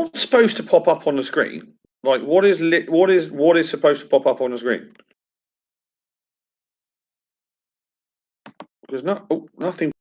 what's supposed to pop up on the screen? Like, what is supposed to pop up on the screen? Because nothing.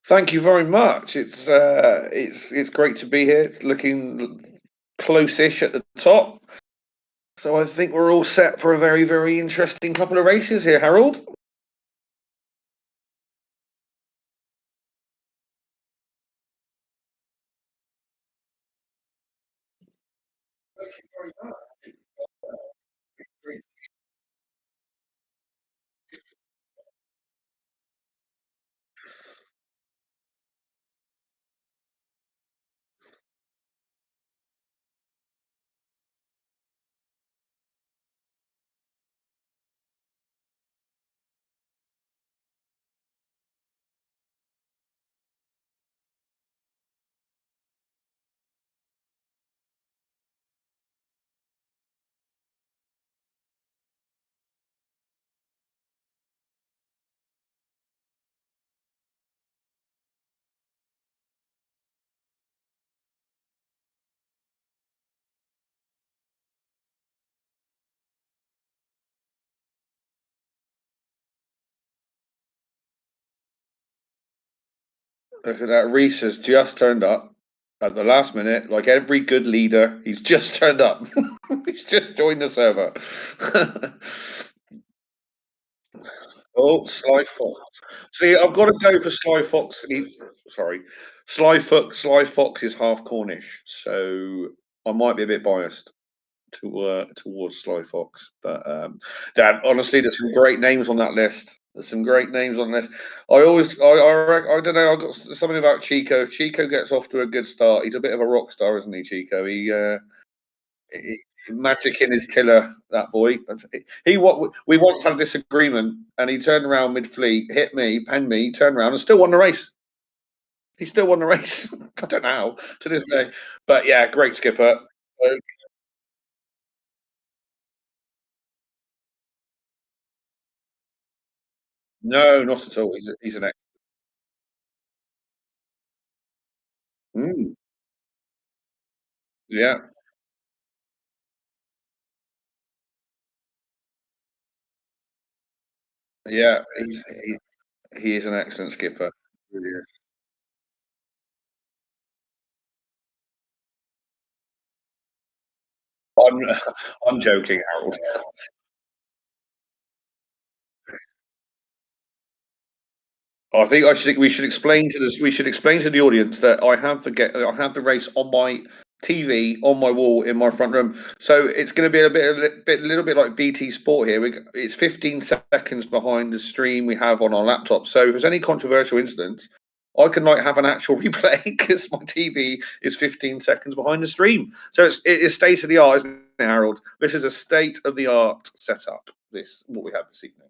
Thank you very much. It's great to be here. It's looking close-ish at the top, so I think we're all set for a very, very interesting couple of races here, Harold. Look at that. Reese has just turned up at the last minute, like every good leader. He's just turned up. He's just joined the server. Oh, Sly Fox. See, I've got to go for Sly Fox. Sorry, Sly Fox. Sly Fox is half Cornish, so I might be a bit biased towards Sly Fox. But Dan, honestly, there's some great names on that list. There's some great names on the list. I don't know. I got something about Chico. If Chico gets off to a good start, he's a bit of a rock star, isn't he, Chico? Magic in his tiller, that boy. He what we once had a disagreement, and he turned around mid fleet, hit me, penned me, turned around, and still won the race. He still won the race. I don't know how to this day, but yeah, great skipper. Uh, no, not at all. He's an ex. Mm, yeah, yeah. He is an excellent skipper. Really is. I'm I'm joking, Harold. I think we should explain to this. We should explain to the audience that I have the race on my TV on my wall in my front room. So it's going to be a little bit like BT Sport here. It's 15 seconds behind the stream we have on our laptop. So if there's any controversial incidents, I can like have an actual replay because my TV is 15 seconds behind the stream. So it is state of the art, isn't it, Harold? This is a state of the art setup. This what we have this evening.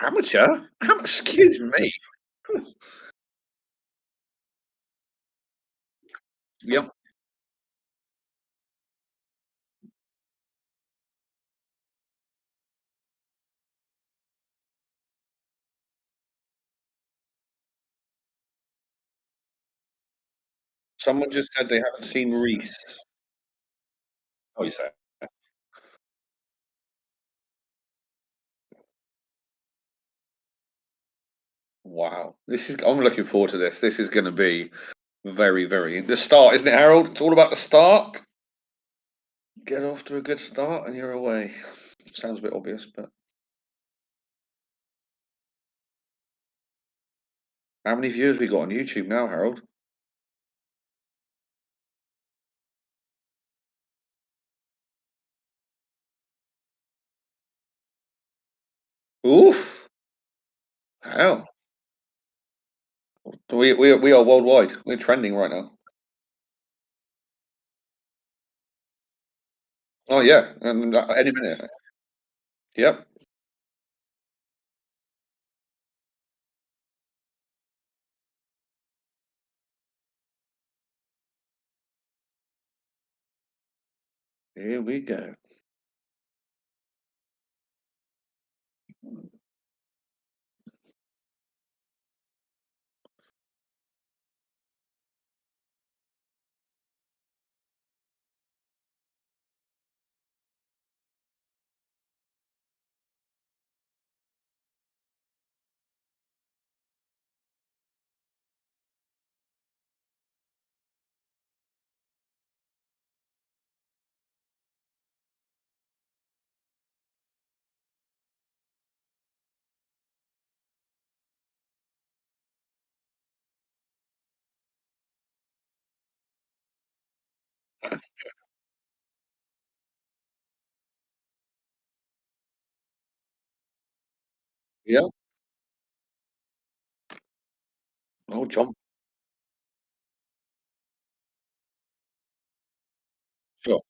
Amateur? Excuse me. Yep. Someone just said they haven't seen Reese. Oh, you say? Wow. This is. I'm looking forward to this. This is going to be very, very. The start, isn't it, Harold? It's all about the start. Get off to a good start, and you're away. Sounds a bit obvious, but how many viewers we got on YouTube now, Harold? Oof. Hell. We are worldwide. We're trending right now. Oh yeah, and any minute. Yep. Here we go. Yeah. Oh, John. Sure.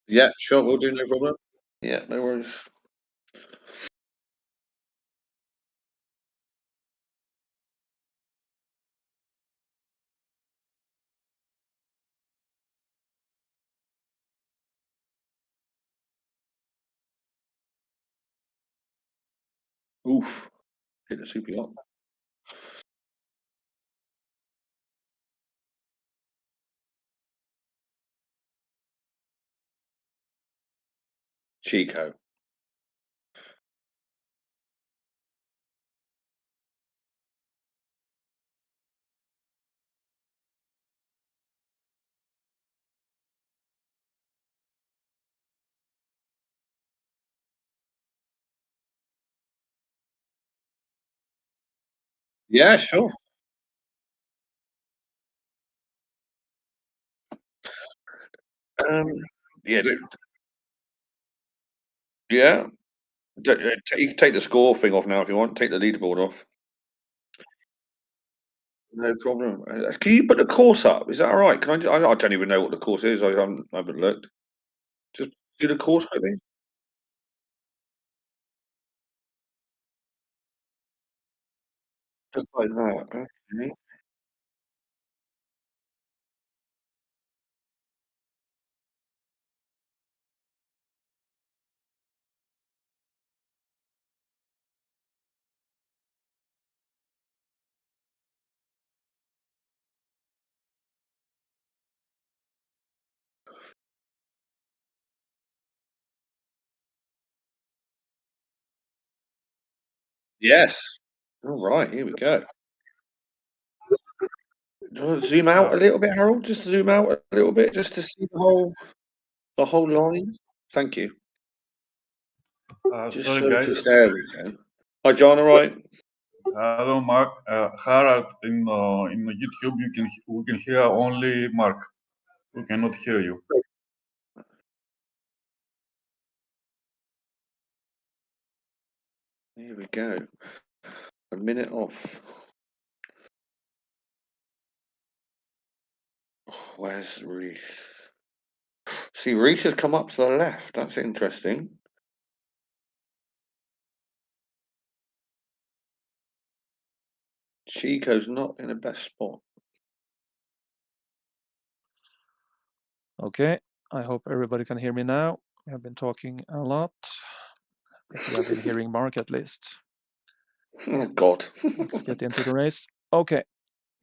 Yeah, sure, we'll do, no problem. Yeah, no worries. Oof, hit the super yacht. Chico. Yeah, sure. Um, yeah, yeah. You can take the score thing off now if you want. Take the leaderboard off. No problem. Can you put the course up? Is that all right? Can I don't even know what the course is. I haven't looked. Just do the course quickly. Just like that. Okay. Yes. All right. Here we go. Do you wanna zoom out Uh, a little bit, Harold? Just zoom out a little bit, just to see the whole line. Thank you. Just Sorry, so we guys. can. There we go. Hi, John. All right. Hello, Mark. Harald, in YouTube, we can hear only Mark. We cannot hear you. Here we go. A minute off. Where's Reese? See, Reese has come up to the left. That's interesting. Chico's not in the best spot. Okay, I hope everybody can hear me now. We have been talking a lot, but you have been hearing Mark at least. Oh, God. Let's get into the race. Okay,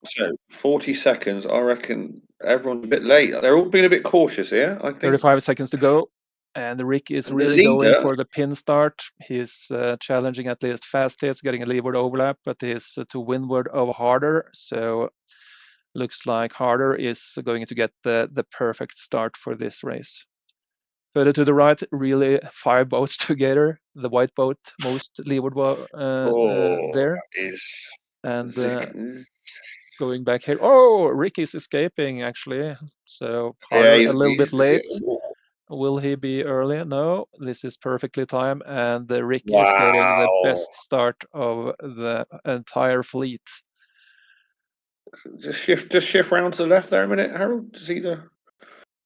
So 40 seconds. I reckon everyone's a bit late. They're all being a bit cautious here, I think. 35 seconds to go. And Rick is And the really going leader, for the pin start. He's challenging at least fastest, getting a leeward overlap, but he's to windward of Harder. So looks like Harder is going to get the perfect start for this race. Further to the right, really 5 boats together. The white boat, most leeward there. that is. And Zik- going back here. Oh, Rick is escaping actually. So Yeah, Harder a little bit he's late. Will he be early? No, this is perfectly timed, and Rick is getting the wow. best start of the entire fleet. Just shift round to the left there a minute, Harold, to see the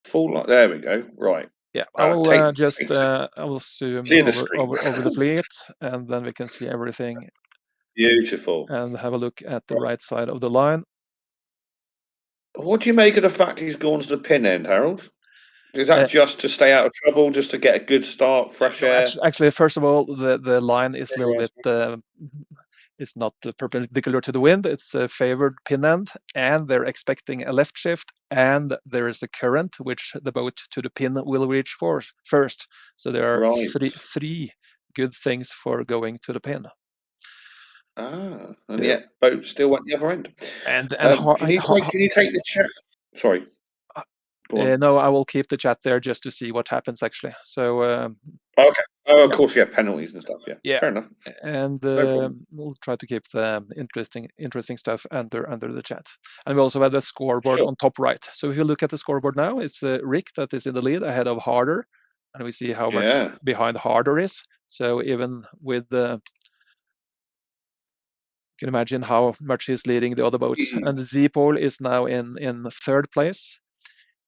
full line. There we go. Right. Yeah, I will I will zoom clear the screen. over the fleet, and then we can see everything Beautiful. and have a look at the right side of the line. What do you make of the fact he's gone to the pin end, Harold? Is Uh, that just to stay out of trouble, just to get a good start, fresh no, air? actually, first of all, the line is a little bit. It's not perpendicular to the wind. It's a favored pin end, and they're expecting a left shift, and there is a current which the boat to the pin will reach first. So there are Right. three good things for going to the pin. And Yeah. yet boat still went the other end. And Can you take the check? Sorry. Go on. No, I will keep the chat there just to see what happens actually. So Okay. Oh, of yeah. course, yeah, penalties and stuff. Yeah. Yeah. Fair enough. And problem. we'll try to keep the interesting stuff under the chat. And we also have the scoreboard Sure. on top right. So if you look at the scoreboard now, it's Rick that is in the lead ahead of Harder, and we see how much Yeah. behind Harder is. So even with you can imagine how much he's leading the other boats. And Z-Pole is now in third place.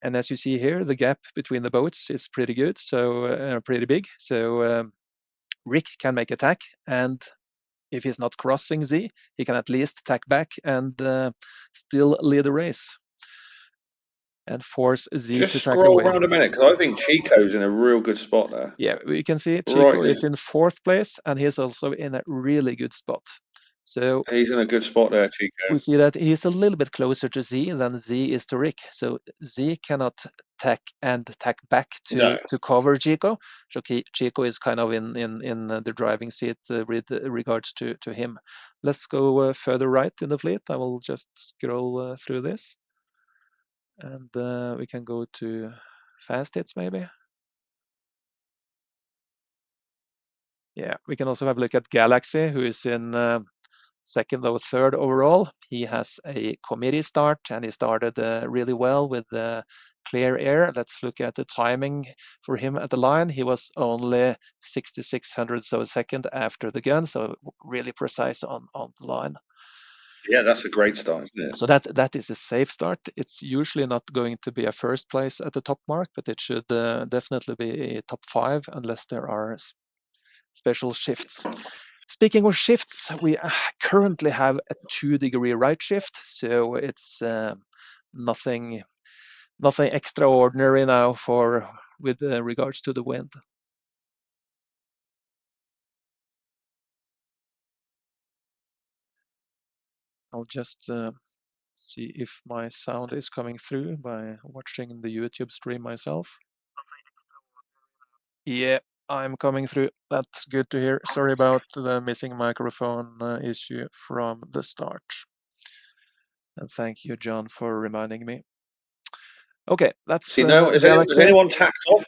And as you see here, the gap between the boats is pretty good, so pretty big. So Rick can make attack, and if he's not crossing Z, he can at least tack back and still lead the race and force Z Just to tack scroll away. around a minute, because I think Chico's in a real good spot there. Yeah, we can see Chico Right is in fourth place, and he's also in a really good spot. So he's in a good spot there, Chico. we see that he's a little bit closer to Z than Z is to Rick. So Z cannot tack back to cover Chico. So Chico is kind of in the driving seat with regards to him. Let's go further right in the fleet. I will just scroll through this, and we can go to fast hits maybe. Yeah, we can also have a look at Galaxy, who is in second or third overall. He has a committee start, and he started really well with clear air. Let's look at the timing for him at the line. He was only 6600ths of a second after the gun, so really precise on the line. Yeah, that's a great start, isn't it? So that is a safe start. It's usually not going to be a first place at the top mark, but it should definitely be a top 5 unless there are special shifts. Speaking of shifts, we currently have a 2-degree right shift, so it's nothing extraordinary now with regards to the wind. I'll just see if my sound is coming through by watching the YouTube stream myself. Yeah, I'm coming through. That's good to hear. Sorry about the missing microphone issue from the start. And thank you, John, for reminding me. Okay, that's has anyone tacked off?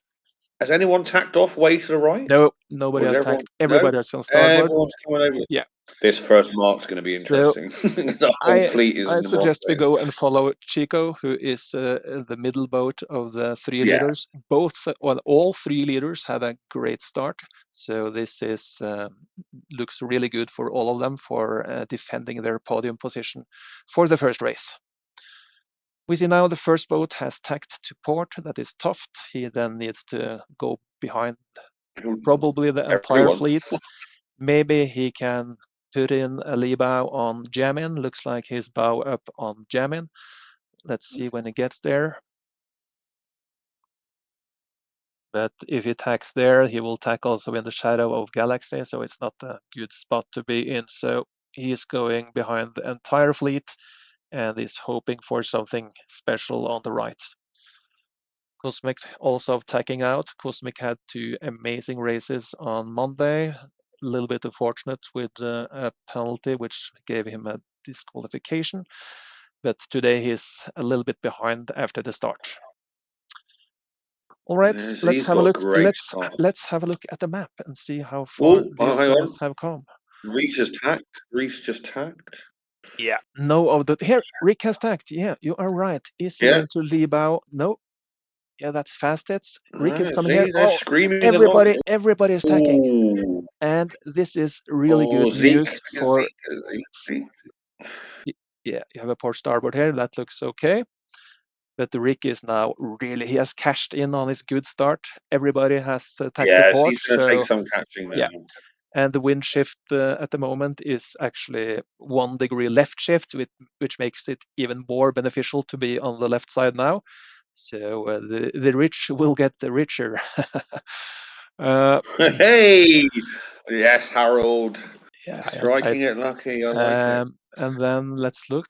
Has anyone tacked off way to the right? No, nobody has tacked. Everybody has on starboard. Everyone's coming over. Yeah. This first mark's going to be interesting. The whole fleet is in the wrong suggest we place. go and follow Chico, who is the middle boat of the 3 leaders. All 3 leaders had a great start. So this is looks really good for all of them for defending their podium position for the first race. We see now the first boat has tacked to port. That is Toft. He then needs to go behind probably the entire fleet. Maybe he can put in a lee bow on Jamin. Looks like his bow up on Jamin. Let's see when he gets there. But if he tacks there, he will tack also in the shadow of Galaxy, so it's not a good spot to be in. So he's going behind the entire fleet and is hoping for something special on the right. Cosmic also tacking out. Cosmic had 2 amazing races on Monday. A little bit unfortunate with a penalty, which gave him a disqualification. But today he's a little bit behind after the start. All right, let's have a look. Let's have a look at the map and see how far these guys have come. Reese just tacked. Yeah, no of the here. Rick has tacked. Yeah, you are right. Is he going to lee bow? No. Yeah, that's fastest. Rick is coming here. Oh, everybody is tacking. Ooh. And this is really good news for. Yeah, you have a port starboard here. That looks okay. But the Rick is now he has cashed in on his good start. Everybody has tacked the port. He's going to take some catching now. Yeah. And the wind shift at the moment is actually 1 degree left shift, which makes it even more beneficial to be on the left side now. So the rich will get richer. Hey, yes, Harold. Yeah, striking it lucky. I like it. And then let's look.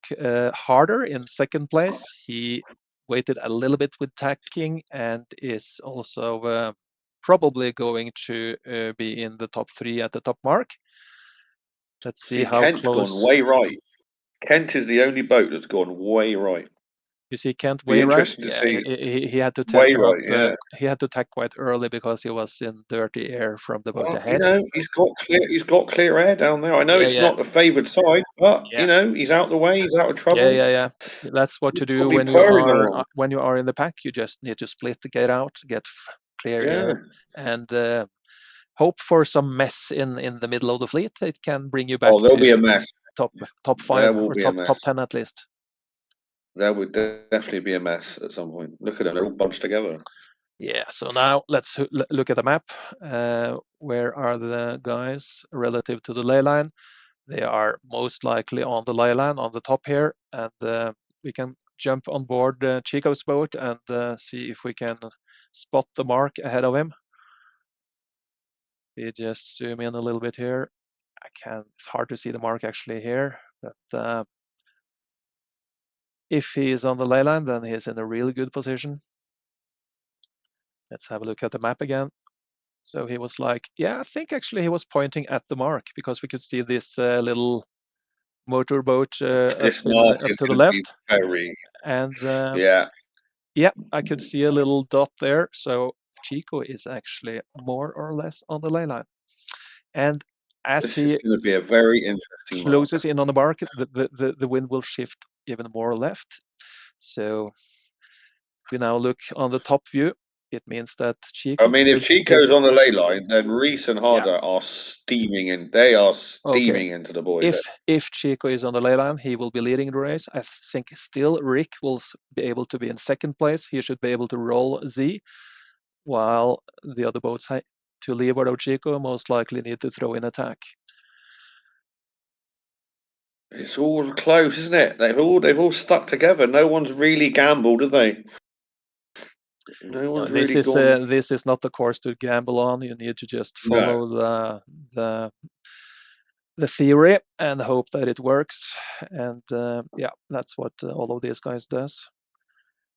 Harder in second place. He waited a little bit with tacking and is also probably going to be in the top 3 at the top mark. Let's see how Kent's close. Gone way right. Kent is the only boat that's gone way right. You see Kent Be way right. interesting to Yeah, see. he had to Way touch out. right, yeah. He had to tack quite early because he was in dirty air from the boat Well, ahead. he's got clear air down there. I know Yeah, it's yeah. not the favoured side, but Yeah. he's out the way. He's out of trouble. Yeah. That's what to do Probably when you purring are along. in the pack. You just need to split, get out, get clear Yeah. air, and hope for some mess in the middle of the fleet. It can bring you back Oh, there'll be a to mess. top There 5 will or be a mess. top 10 at least. There would definitely be a mess at some point. Look at them; they're all bunched together. Yeah. So now let's look at the map. Where are the guys relative to the ley line? They are most likely on the ley line on the top here, and we can jump on board Chico's boat and see if we can spot the mark ahead of him. We just zoom in a little bit here. It's hard to see the mark actually here, but if he is on the ley line, then he's in a really good position. Let's have a look at the map again. So he was like, yeah, I think actually he was pointing at the mark because we could see this little motorboat This mark up is to the going to be left. very. And Yeah. I could see a little dot there. So Chico is actually more or less on the ley line. And as This is he going to be a very interesting mark. closes in on the mark, the wind will shift even more left. So if we now look on the top view, it means that Chico. I mean, if Chico's on the ley line, then Reese and Harder are steaming in. They are steaming into the boys. If Chico is on the ley line, he will be leading the race. I think still Rick will be able to be in second place. He should be able to roll Z, while the other boats to leeward of Chico most likely need to throw in attack. It's all close, isn't it? They've all stuck together. No one's really gambled, have they? No one's really gone. This is not the course to gamble on. You need to just follow the theory and hope that it works. And that's what all of these guys does.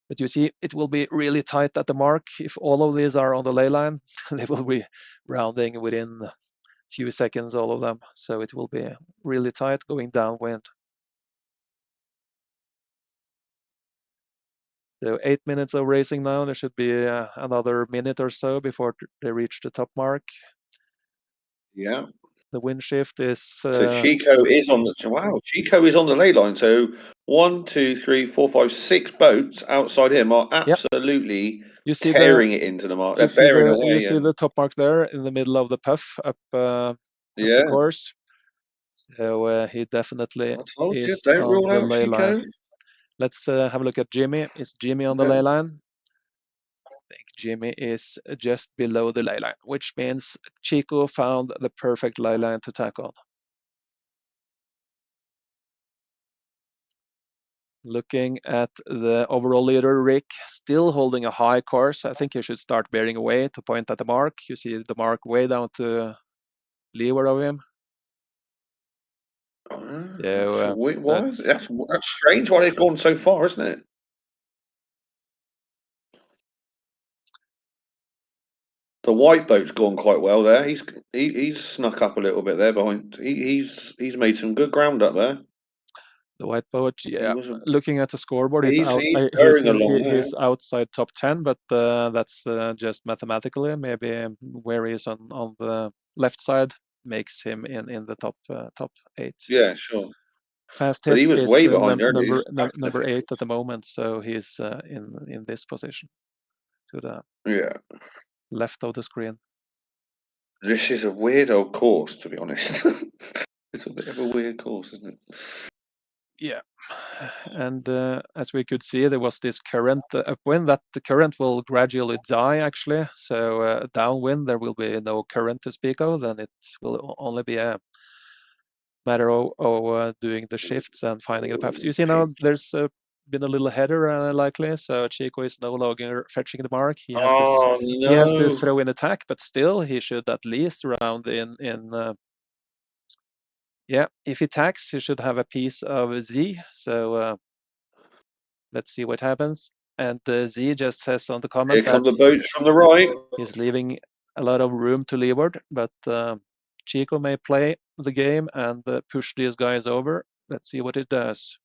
But you see, it will be really tight at the mark. If all of these are on the ley line, they will be rounding within a few seconds, all of them. So it will be really tight going downwind. So 8 minutes of racing now. There should be another minute or so before they reach the top mark. Yeah. The wind shift is. So Chico is on the Chico is on the ley line. So 1, 2, 3, 4, 5, 6 boats outside him are absolutely tearing it into the mark. They're bearing away. You see the top mark there in the middle of the puff up the course. So he definitely is don't on rule the out ley Chico. line. Let's have a look at Jimmy. Is Jimmy on the ley line? I think Jimmy is just below the ley line, which means Chico found the perfect ley line to tack on. Looking at the overall leader, Rick, still holding a high course. I think he should start bearing away to point at the mark. You see the mark way down to leeward of him. That's strange why they've gone so far, isn't it? The white boat's gone quite well there. He's snuck up a little bit there behind. He's made some good ground up there. The white boat, looking at the scoreboard, he's outside top 10, but that's just mathematically. Maybe where he is on the left side makes him in the top 8. Yeah, sure. Fast but hits he was way behind number 8 at the moment, so he's in this position to the left of the screen. This is a weird old course, to be honest. It's a bit of a weird course, isn't it? Yeah, and as we could see, there was this current upwind. That the current will gradually die, actually. So downwind, there will be no current to speak of. Then it will only be a matter of doing the shifts and finding the paths. You see now, there's been a little header likely, so Chico is no longer fetching the mark. He has to throw in attack, but still he should at least round in. If he tacks, he should have a piece of Z. So let's see what happens. And Z just says on the comment Here come the boats from the right. He's leaving a lot of room to leeward, but Chico may play the game and push these guys over. Let's see what it does.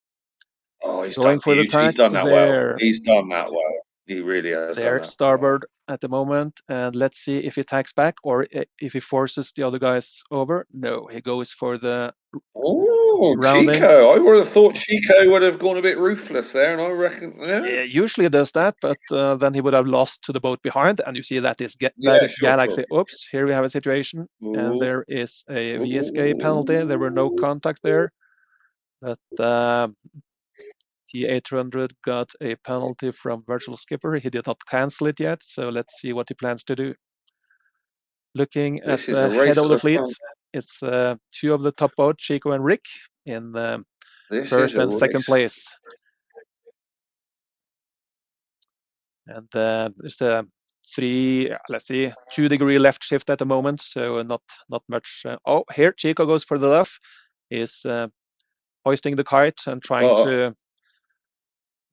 Oh, he's Going done. for the He's tack done that well. there. He's done that well. He really has done There, that. starboard at the moment, and let's see if he tacks back or if he forces the other guys over. No, he goes for the Oh, rounding. Chico! I would have thought Chico would have gone a bit ruthless there, and I reckon, yeah, Usually does that, but then he would have lost to the boat behind, and you see that is yeah, sure. Galaxy. Oops, here we have a situation, and Ooh, there is a ooh, VSK penalty. There were no contact there, but T800 got a penalty from Virtual Skipper. He did not cancel it yet, so let's see what he plans to do. Looking at This is the a head race of at the the fleet, front. it's two of the top boats, Chico and Rick, in This is first a and second race. place. And there's a 2-degree left shift at the moment, so not much. Oh, here Chico goes for the luff. He's hoisting the kite and trying to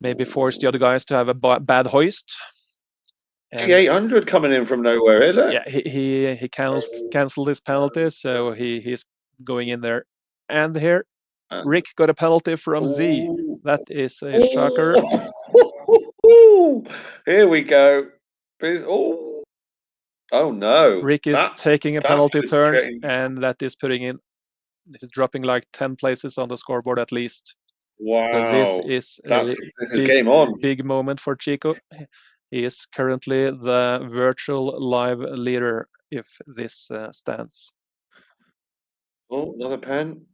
maybe force the other guys to have a bad hoist. And T800 coming in from nowhere, here, look. yeah, he canceled his penalty, so he's going in there. And here, Rick got a penalty from Z. That is a shocker. Here we go. Oh no! Rick is That taking a that penalty could turn, change. and that is putting in. This is dropping like 10 places on the scoreboard at least. So this Wow, is this a is game on. big moment for Chico. He is currently the virtual live leader if this stands. Oh, another pen.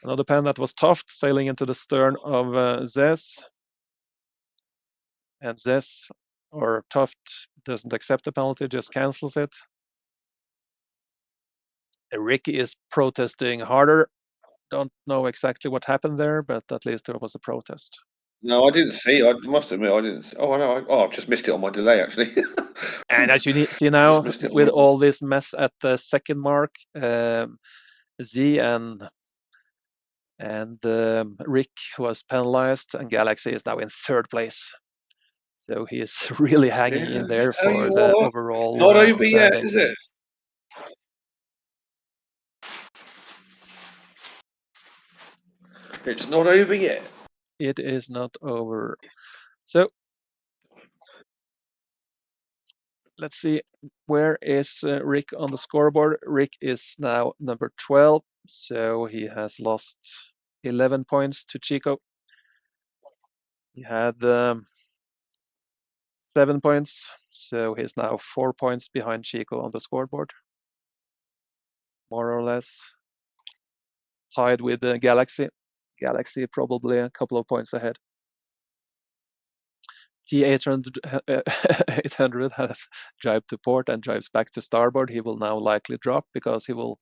Another pen that was Toft sailing into the stern of Zez. And Zez or Toft doesn't accept the penalty, just cancels it. Rick is protesting harder. Don't know exactly what happened there, but at least there was a protest. No, I didn't see. I must admit, I didn't. See. Oh, I know. I've just missed it on my delay, actually. And as you see now, with all this mess at the second mark, Z and Rick was penalized, and Galaxy is now in third place. So he is really hanging in there for the overall it's not over yet, standing. is it? It's not over yet. It is not over. So let's see, where is Rick on the scoreboard? Rick is now number 12, so he has lost 11 points to Chico. He had 7 points, so he's now 4 points behind Chico on the scoreboard. More or less tied with Galaxy. Galaxy probably a couple of points ahead. T800 800 has jibed to port and jives back to starboard. He will now likely drop because he will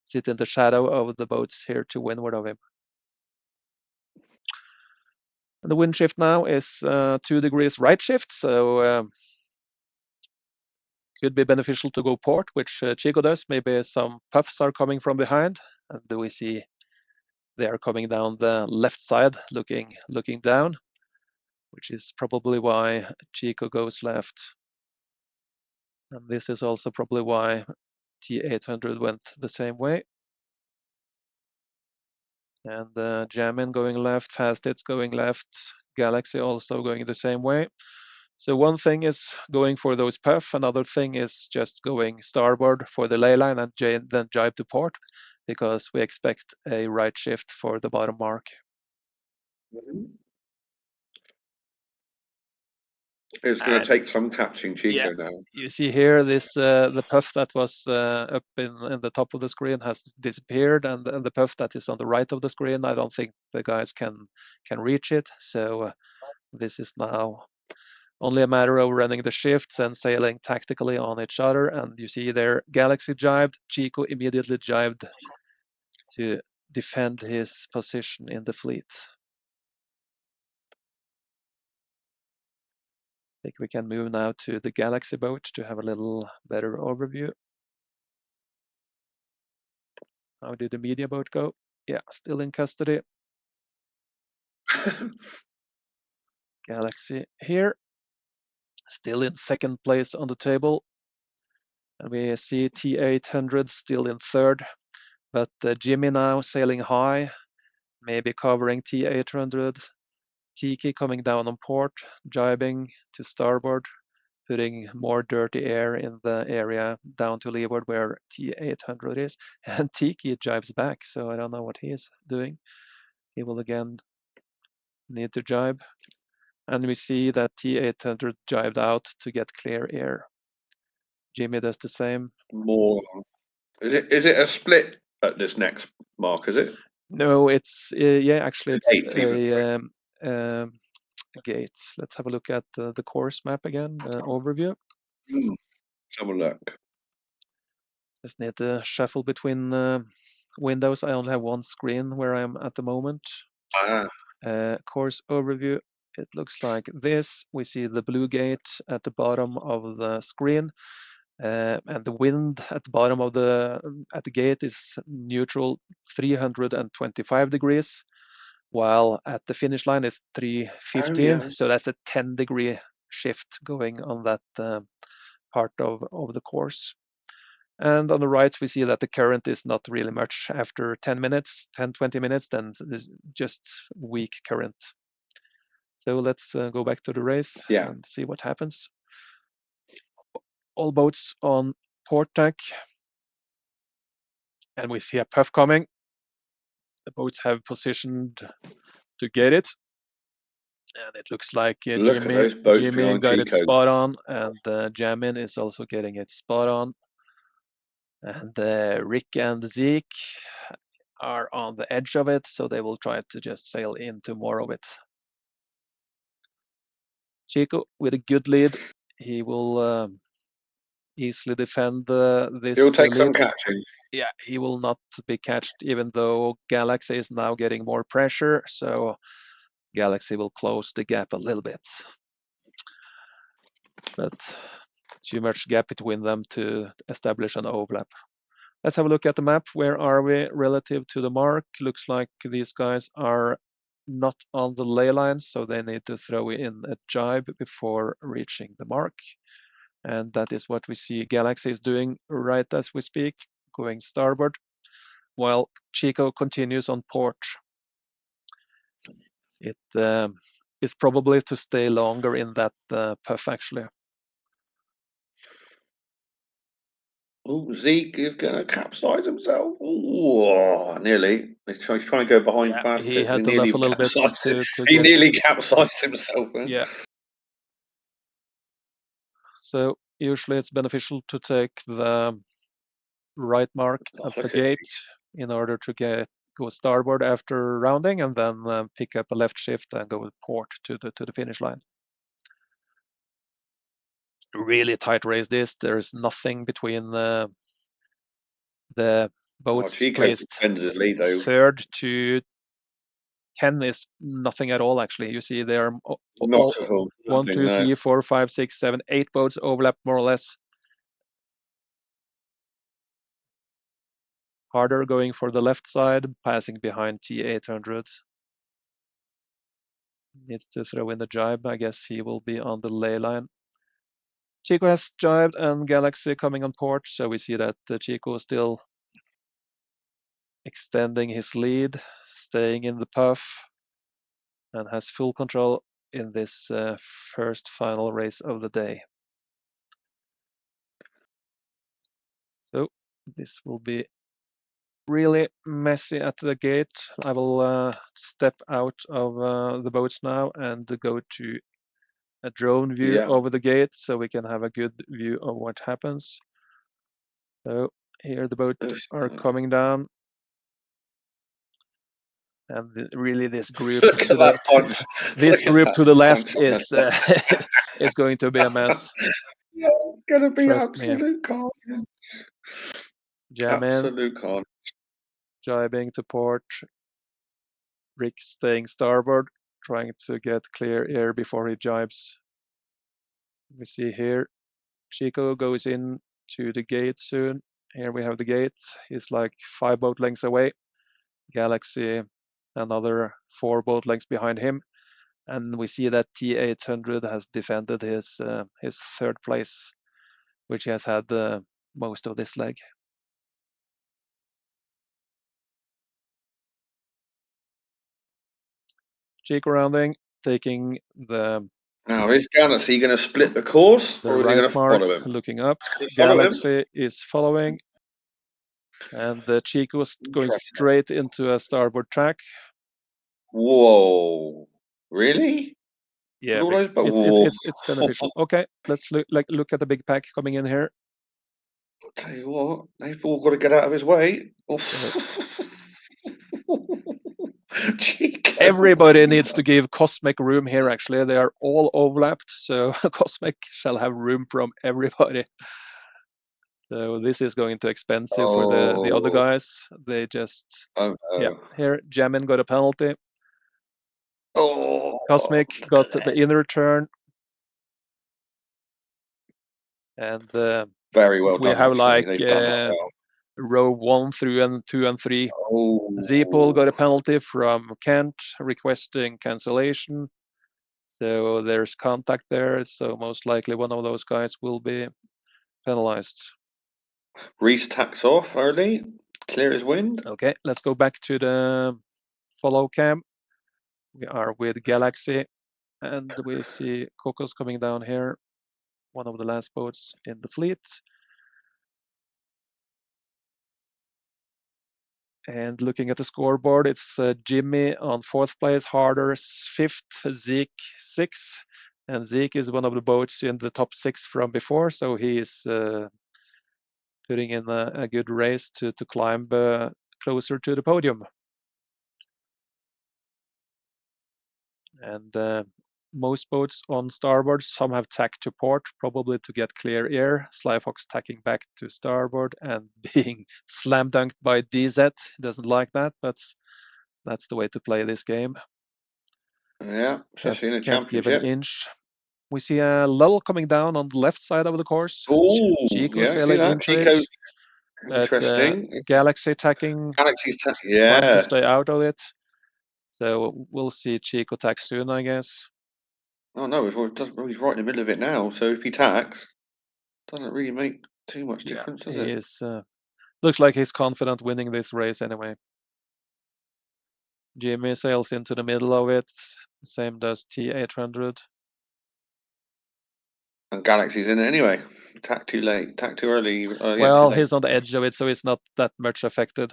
sit in the shadow of the boats here to windward of him. And the wind shift now is 2 degrees right shift, so could be beneficial to go port, which Chico does. Maybe some puffs are coming from behind, and we see they are coming down the left side, looking down, which is probably why Chico goes left. And this is also probably why T800 went the same way. And Jamin going left, Fastit's going left, Galaxy also going the same way. So one thing is going for those puff, another thing is just going starboard for the ley line and then jibe to port, because we expect a right shift for the bottom mark. It's going to take some catching Chico now. You see here this the puff that was up in the top of the screen has disappeared, and the puff that is on the right of the screen, I don't think the guys can reach it. So this is now only a matter of running the shifts and sailing tactically on each other. And you see there, Galaxy jibed, Chico immediately jibed to defend his position in the fleet. I think we can move now to the Galaxy boat to have a little better overview. How did the media boat go? Yeah, still in custody. Galaxy here, still in second place on the table. And we see T800 still in third, but Jimmy now sailing high, maybe covering T800. Tiki coming down on port, jibing to starboard, putting more dirty air in the area down to leeward where T800 is. And Tiki jibes back, so I don't know what he is doing. He will again need to jibe. And we see that T800 jibed out to get clear air. Jimmy does the same. More. Is it a split at this next mark? Is it? No, it's actually it's Gate, a gate. Let's have a look at the course map again, overview. Let's have a look. Just need to shuffle between windows. I only have one screen where I'm at the moment. Course overview. It looks like this. We see the blue gate at the bottom of the screen, and the wind at the bottom of the gate is neutral, 325 degrees, while at the finish line it's 315. Yeah. So that's a 10-degree shift going on that part of the course. And on the right, we see that the current is not really much. After 10 minutes, 10, 20 minutes, then there's just weak current. So let's go back to the race and see what happens. All boats on port tack. And we see a puff coming. The boats have positioned to get it. And it looks like Jimmy got it spot on, and Jamin is also getting it spot on. And Rick and Zeke are on the edge of it, so they will try to just sail into more of it. Chico with a good lead, he will easily defend this. He'll take lead. some catching. Yeah, he will not be catched, even though Galaxy is now getting more pressure. So Galaxy will close the gap a little bit, but too much gap between them to establish an overlap. Let's have a look at the map. Where are we relative to the mark? Looks like these guys are not on the ley line, so they need to throw in a jibe before reaching the mark. And that is what we see Galaxy is doing right as we speak, going starboard, while Chico continues on port. It is probably to stay longer in that puff, actually. Oh, Zeke is going to capsize himself. Oh, nearly. He's trying to go behind fast. He had to laugh a little bit he nearly capsized himself. Yeah. So usually it's beneficial to take the right mark at the gate in order to go starboard after rounding, and then pick up a left shift and go with port to the finish line. Really tight race this. There's nothing between the boats placed third to 10 is nothing at all, actually. You see there are not at all. 1, 2, 3, 4, 5, 6, 7, 8 boats overlap more or less. Harder going for the left side, passing behind T800. Needs to throw in the jibe. I guess he will be on the ley line. Chico has jibed and Galaxy coming on port, so we see that Chico is still extending his lead, staying in the puff, and has full control in this first final race of the day. So this will be really messy at the gate. I will step out of the boats now and go to a drone view over the gate so we can have a good view of what happens. So here the boats are coming down. And really this group to the this group to the left is is going to be a mess. Yeah, going to be absolute carnage. Absolute carnage. Jibing to port. Rick staying starboard, trying to get clear air before he jibes. We see here, Chico goes in to the gate soon. Here we have the gate. He's like 5 boat lengths away. Galaxy, another 4 boat lengths behind him. And we see that T800 has defended his third place, which he has had most of this leg. Chico rounding, taking the Now, is Galaxy going to split the course, or is he right going to mark, follow him? looking up. Follow him? Galaxy is following, and Chico's going Interesting. straight into a starboard track. Whoa! Really? Yeah, With all but those- it's beneficial. Okay, let's look at the big pack coming in here. I'll tell you what, they've all got to get out of his way. Chico. Everybody needs to give Cosmic room here. Actually, they are all overlapped, so Cosmic shall have room from everybody. So this is going to expensive for the other guys. They just yeah. Here, Jamin got a penalty. Oh, Cosmic got the inner turn, and very well we done. have Actually, like they've done that well. row 1 through and 2 and 3. Oh, Zeepol got a penalty from Kent requesting cancellation. So there's contact there. So most likely one of those guys will be penalized. Reese tacks off early, clear as wind. Okay, let's go back to the follow cam. We are with Galaxy, and we see Cocos coming down here, one of the last boats in the fleet. And looking at the scoreboard, it's Jimmy on 4th place, Harder 5th, Zeke 6th. And Zeke is one of the boats in the top 6 from before, so he is putting in a good race to climb closer to the podium. And most boats on starboard, some have tacked to port, probably to get clear air. Slyfox tacking back to starboard and being slam dunked by DZ. Doesn't like that, but that's the way to play this game. Yeah, especially in a Can't give an championship. inch. We see a lull coming down on the left side of the course. Oh, Chico yeah, see sailing that? into Chico, it. But interesting. Galaxy tacking, Galaxy's trying to yeah. stay out of it. So we'll see Chico tack soon, I guess. Oh no, he's right in the middle of it now. So if he tacks, doesn't really make too much difference, does it? He is. Looks like he's confident winning this race anyway. Jimmy sails into the middle of it. Same does T800. And Galaxy's in it anyway. Tack too late, tack too early. Well, too he's on the edge of it, so it's not that much affected.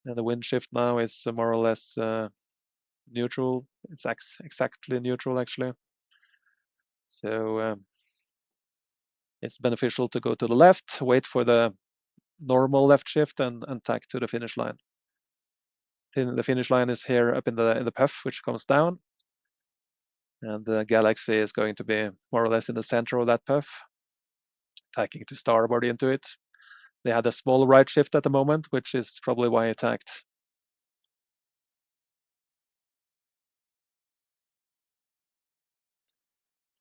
And the wind shift now is more or less neutral. It's exactly neutral, actually. So it's beneficial to go to the left, wait for the normal left shift, and tack to the finish line. The finish line is here up in the puff, which comes down. And the Galaxy is going to be more or less in the center of that puff, tacking to starboard into it. They had a small right shift at the moment, which is probably why it tacked.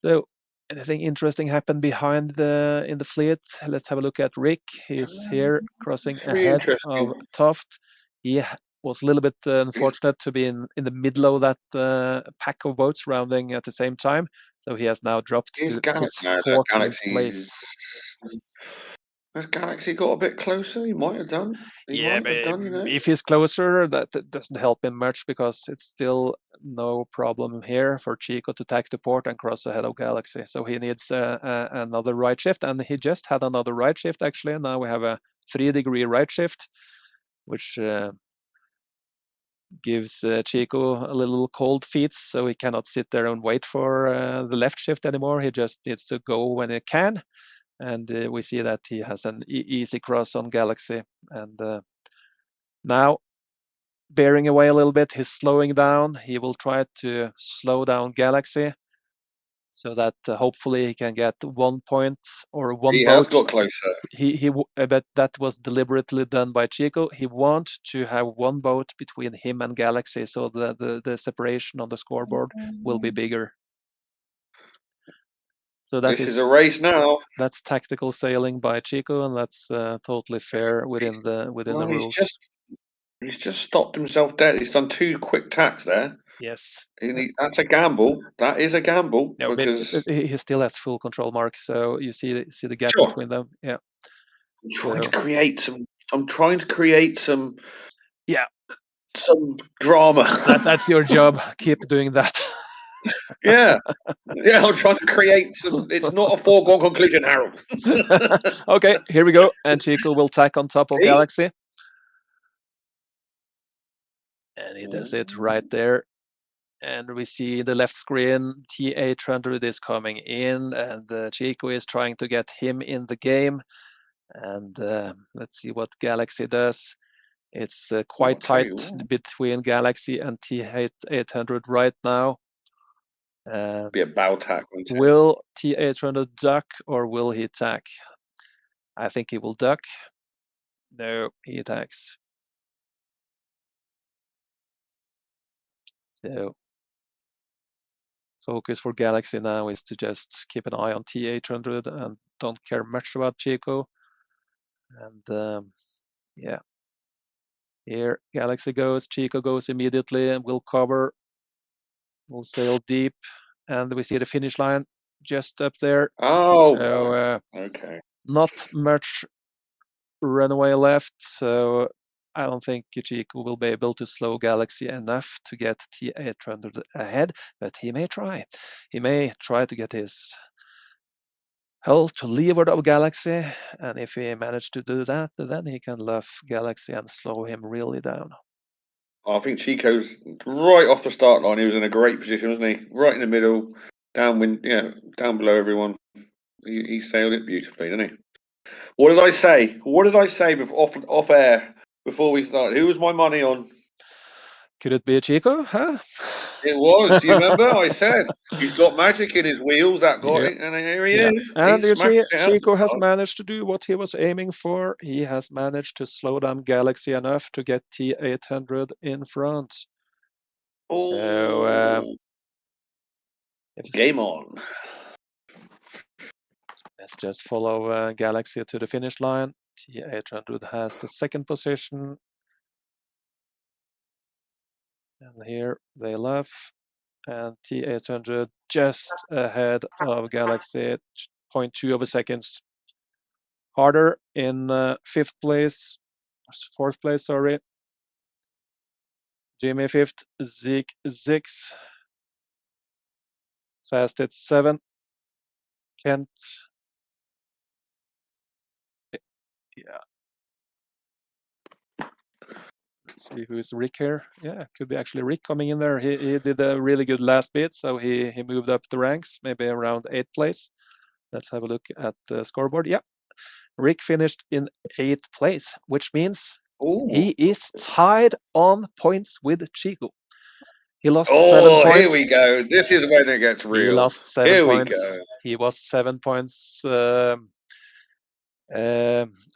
So anything interesting happened behind in the fleet? Let's have a look at Rick. He's here crossing ahead of Toft. He was a little bit unfortunate to be in the middle of that pack of boats rounding at the same time. So he has now dropped to 14th place. Has Galaxy got a bit closer? He might have done. If he's closer, that doesn't help him much because it's still no problem here for Chico to tack to port and cross ahead of Galaxy. So he needs another right shift, and he just had another right shift actually. And now we have a 3-degree right shift, which gives Chico a little cold feet, so he cannot sit there and wait for the left shift anymore. He just needs to go when he can. And we see that he has an easy cross on Galaxy. And now, bearing away a little bit, he's slowing down. He will try to slow down Galaxy so that hopefully he can get 1 point or one He boat. has got closer. But that was deliberately done by Chico. He wants to have one boat between him and Galaxy, so the separation on the scoreboard will be bigger. So this is a race now. That's tactical sailing by Chico, and that's totally fair within the rules. He's just stopped himself dead. He's done 2 quick tacks there. Yes. That's a gamble. That is a gamble. No, because but he still has full control, Mark. So you see the gap between them. Yeah. I'm trying to create some. Yeah. some drama. That's your job. Keep doing that. Yeah. Yeah, I'm trying to create some. It's not a foregone conclusion, Harold. Okay, here we go. And Chico will tack on top of See? Galaxy. And he does it right there. And we see the left screen, T800 is coming in, and Chico is trying to get him in the game. And let's see what Galaxy does. It's quite tight between Galaxy and T800 right now. Be a bow tack. Will T800 duck or will he attack? I think he will duck. No, he attacks. So focus for Galaxy now is to just keep an eye on T800 and don't care much about Chico. And yeah, here Galaxy goes, Chico goes immediately and will cover. We'll sail deep, and we see the finish line just up there. Oh, so okay. Not much runway left, so I don't think Chico will be able to slow Galaxy enough to get T800 ahead, but he may try. He may try to get his hull to leeward of Galaxy, and if he managed to do that, then he can luff Galaxy and slow him really down. I think Chico's right off the start line. He was in a great position, wasn't he? Right in the middle, downwind, down below everyone. He sailed it beautifully, didn't he? What did I say? What did I say off air before we started? Who was my money on? Could it be Chico? Huh? It was. Do you remember? I said he's got magic in his wheels. That got it, and here he is. And He you see, smashed it out. Chico has managed to do what he was aiming for. He has managed to slow down Galaxy enough to get T800 in front. So game on. Let's just follow Galaxy to the finish line. T800 has the second position. And here they left. And T800 just ahead of Galaxy, 0.2 of a seconds. Harder in fourth place, sorry. Jimmy fifth, Zeke sixth. Fastest 7. Kent. Yeah. Let's see who's Rick here. Yeah, could be actually Rick coming in there. He did a really good last bit, so he moved up the ranks, maybe around 8th place. Let's have a look at the scoreboard. Yeah, Rick finished in 8th place, which means he is tied on points with Chico. He lost 7 points. Here we go. This is when it gets real. He lost 7 here points. We go. He was 7 points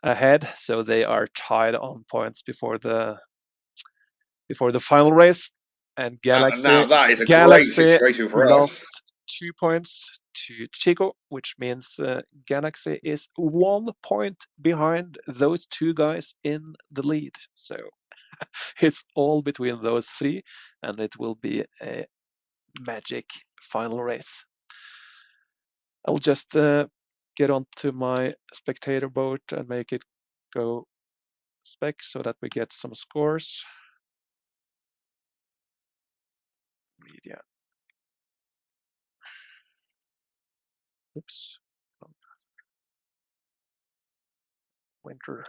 ahead, so they are tied on points before the final race. And Galaxy now that is a great situation for lost us. 2 points to Chico, which means Galaxy is 1 point behind those 2 guys in the lead. So it's all between those 3, and it will be a magic final race. I'll just get onto my spectator boat and make it go spec so that we get some scores. Media. Oops. Winter.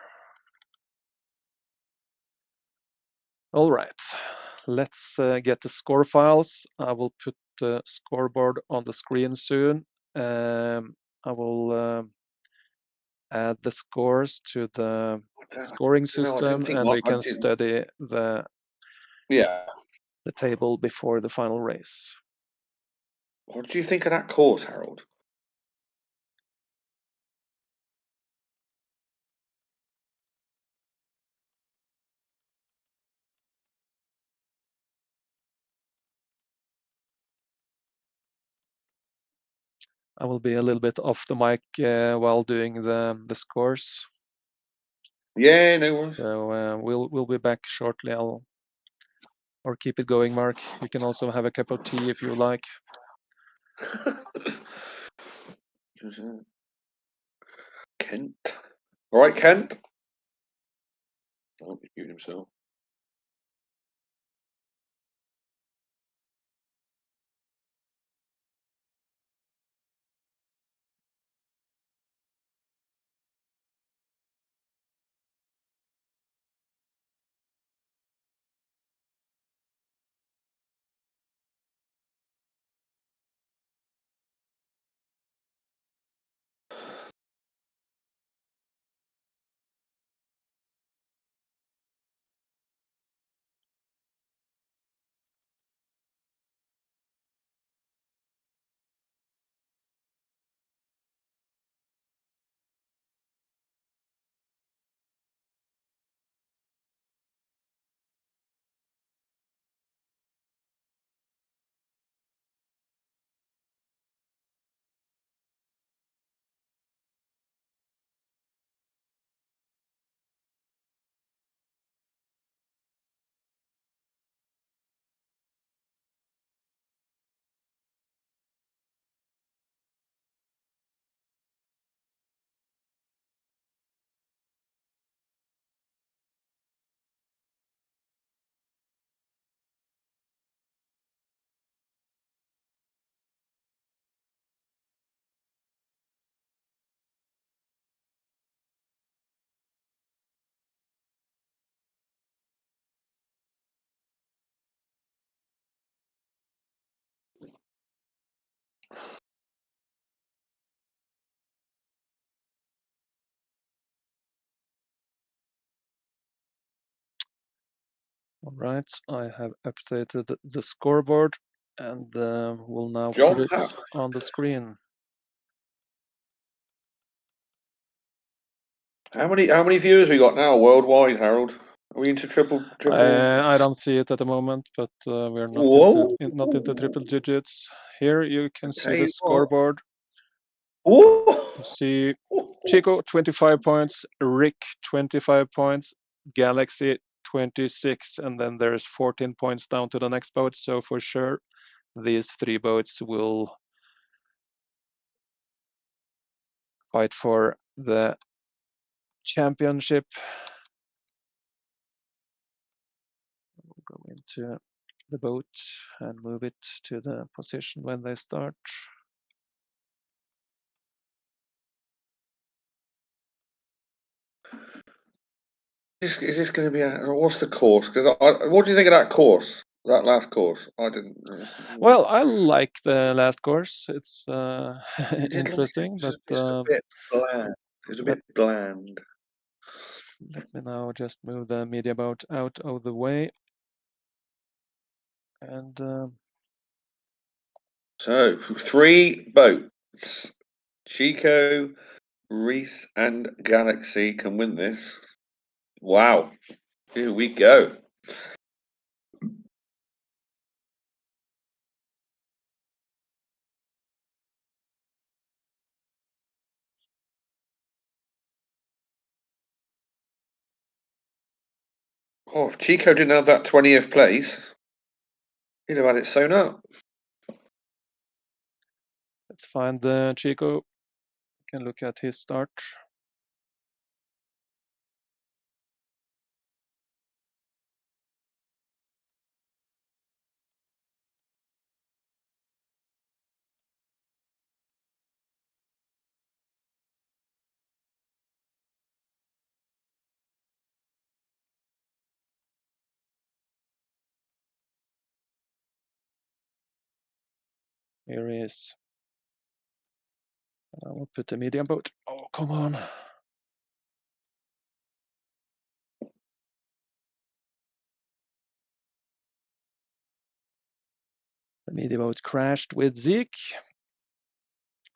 All right, let's get the score files. I will put the scoreboard on the screen soon. I will add the scores to the scoring system, and we can study the table before the final race. What do you think of that course, Harold? I will be a little bit off the mic while doing the scores. Yeah, no worries. So we'll be back shortly. Or keep it going, Mark. You can also have a cup of tea if you like. Kent. All right, Kent. Oh, he's muting himself. All right, I have updated the scoreboard and will now John put it Papp. on the screen. How many viewers we got now worldwide, Harold? Are we into triple? I don't see it at the moment, but we're not Whoa. not into triple digits. Here you can see Tell the you what. scoreboard. Whoa. You see Chico 25 points, Rick 25 points, Galaxy 26, and then there's 14 points down to the next boat. So for sure, these three boats will fight for the championship. We'll go into the boat and move it to the position when they start. Is this going to be what's the course? Because what do you think of that course? That last course, I didn't. Well, I like the last course. It's You didn't like it? interesting, but It's a bit bland. It's a bit bland. let me now just move the media boat out of the way. And so 3 boats, Chico, Reese, and Galaxy can win this. Wow, here we go. Oh, if Chico didn't have that 20th place, he'd have had it sewn up. let's find Chico. We can look at his start. Here he is. I will put the medium boat. Oh, come on. The medium boat crashed with Zeke.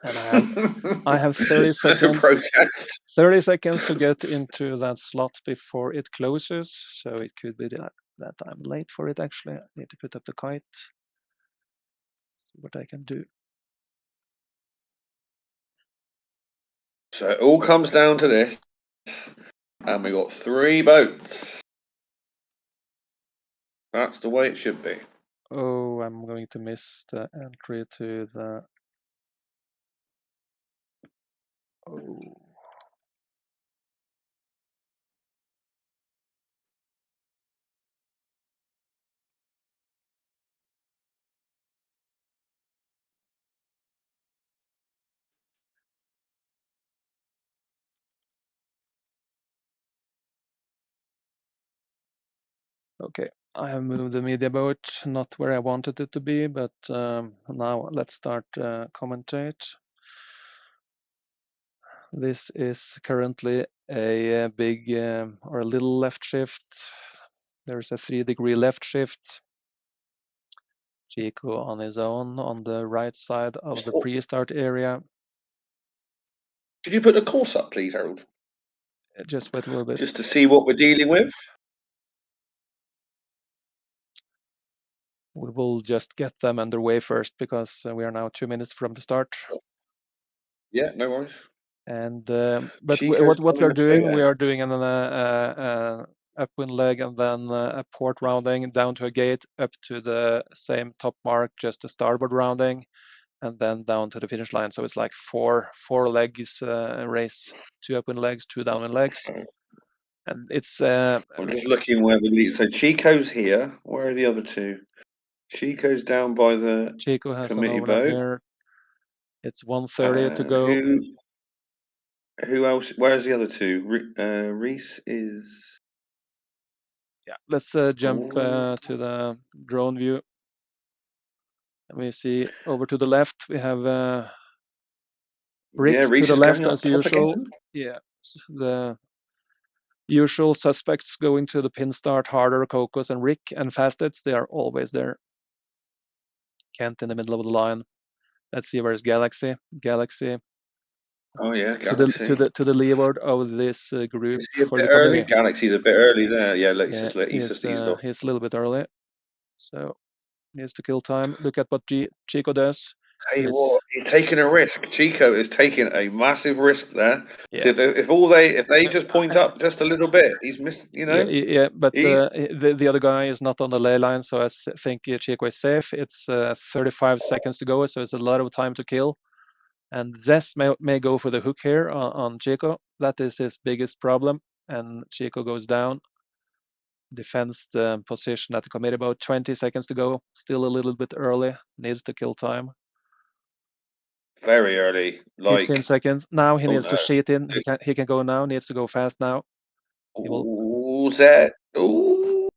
And I have 30 seconds. Protest. 30 seconds to get into that slot before it closes. So it could be that I'm late for it actually. I need to put up the kite. See what I can do. So it all comes down to this. And we got 3 boats. That's the way it should be. Oh, I'm going to miss the entry to the. Oh. Okay, I have moved the media boat, not where I wanted it to be, but now let's start commentate. This is currently a big or a little left shift. There's a 3-degree left shift. Chico on his own on the right side of the pre-start area. Could you put the course up, please, Harold? Just wait a little bit. Just to see what we're dealing with. We will just get them underway first because we are now 2 minutes from the start. Yeah, no worries. And but what we're doing, we are doing an upwind leg and then a port rounding down to a gate up to the same top mark, just a starboard rounding, and then down to the finish line. So it's like four legs race, 2 upwind legs, 2 downwind legs, and it's. I'm just looking where the lead. So Chico's here. Where are the other 2? Chico's down by the Chico has committee an overlap boat. here. It's 1:30 to go. Who else? Where's the other 2? Reese is. Yeah, let's jump to the drone view. And we see over to the left we have Rick Yeah, Reese to the is left going as up top usual. again. Yeah, the Usual suspects going to the pin start, Harder, Cocos, and Rick, and Fastets, they are always there. Kent in the middle of the line. Let's see, where's Galaxy? Galaxy Oh yeah, to the Galaxy. to the leeward of this group Is he a for bit the early? committee. Galaxy's a bit early there. Yeah, look, Yeah, he's just eased off. he's a little bit early, so needs to kill time. Look at what Chico does. Tell you He's, what, he's taking a risk. Chico is taking a massive risk there. yeah. So if they just point up just a little bit, he's missed. You know, Yeah, but he's the other guy is not on the ley line, so I think Chico is safe. It's 35 seconds to go, so it's a lot of time to kill. And Zess may go for the hook here on Chico. That is his biggest problem. And Chico goes down, defends the position at the committee. About 20 seconds to go. Still a little bit early. Needs to kill time. very early. 15 seconds. Now he oh needs to no. sheet in. He can go now. Needs to go fast now. He will. Ooh, Zet. Ooh.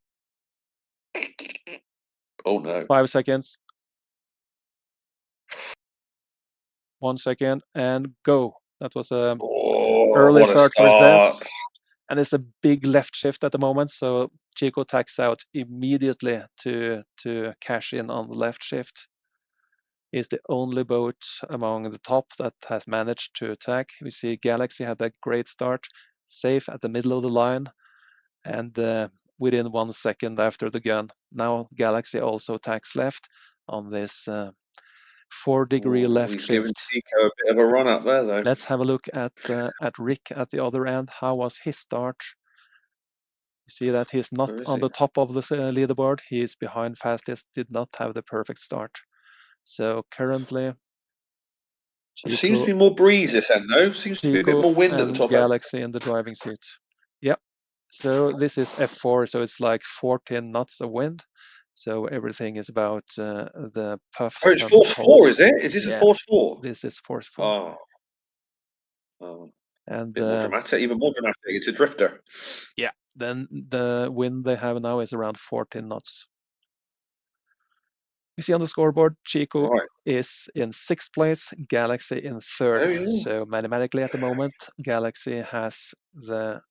Oh no. 5 seconds. 1 second and go. That was a early what a start for start. Zess. And it's a big left shift at the moment, so Chico tacks out immediately to cash in on the left shift. He's the only boat among the top that has managed to attack. We see Galaxy had a great start, safe at the middle of the line, and within 1 second after the gun. Now Galaxy also tacks left on this 4-degree left He's shift. giving Chico a bit of a run up there, though. Let's have a look at Rick at the other end. How was his start? You see that he's not on the top of the leaderboard. He is behind fastest, did not have the perfect start. So currently, Chico, seems to be more breeze this end, though. Seems to be a bit more wind at the top Galaxy end. In the driving seat. Yep. So this is F4, so it's like 14 knots of wind. So everything is about the puffs. Oh, it's force 4, is it? Is this a force 4? This is force 4. Oh. And a bit more dramatic, even more dramatic. It's a drifter. Yeah. Then the wind they have now is around 14 knots. You see on the scoreboard, Chico is in 6th place, Galaxy in 3rd. So mathematically at the moment, Galaxy has the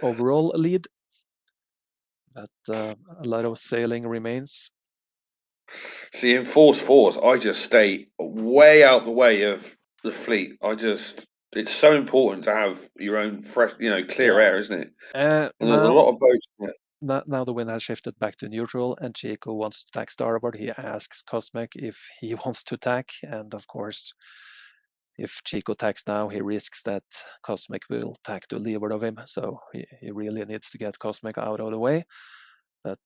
overall lead, but a lot of sailing remains. See, in force 4s, I just stay way out the way of the fleet. It's so important to have your own fresh, clear air, isn't it? And there's a lot of boats. Now the wind has shifted back to neutral, and Chico wants to tack starboard. He asks Cosmic if he wants to tack, and of course, if Chico tacks now, he risks that Cosmic will tack to leeward of him. So he really needs to get Cosmic out of the way. But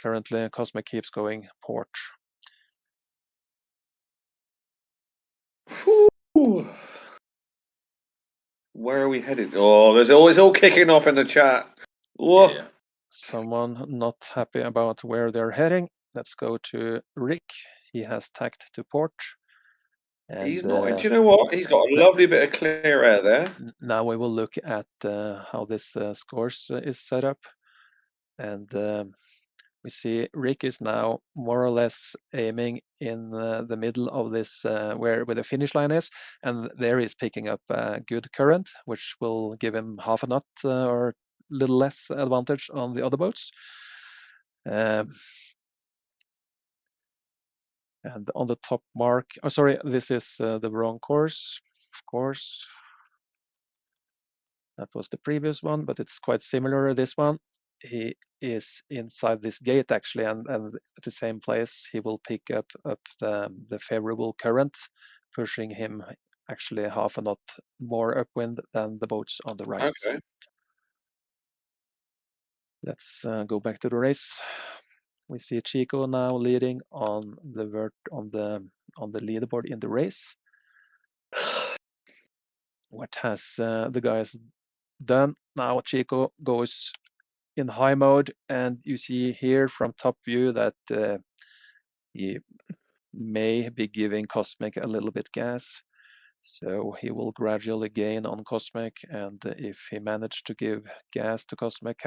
currently, Cosmic keeps going port. Whew. Where are we headed? Oh, there's always all kicking off in the chat. Whoa. Yeah. Someone not happy about where they're heading. Let's go to Rick. He has tacked to port. And he's not. Do you know what? He's got a lovely bit of clear air there. Now we will look at how this scores is set up. And we see Rick is now more or less aiming in the middle of this where the finish line is, and there he's picking up a good current, which will give him half a knot or a little less advantage on the other boats. And on the top mark, oh sorry, this is the wrong course, of course. That was the previous one, but it's quite similar to this one. He is inside this gate actually, and at the same place he will pick up the favorable current, pushing him actually half a knot more upwind than the boats on the right. Okay. Let's go back to the race. We see Chico now leading on the leaderboard in the race. What has the guys done? Now Chico goes in high mode, and you see here from top view that he may be giving Cosmic a little bit gas. So he will gradually gain on Cosmic, and if he managed to give gas to Cosmic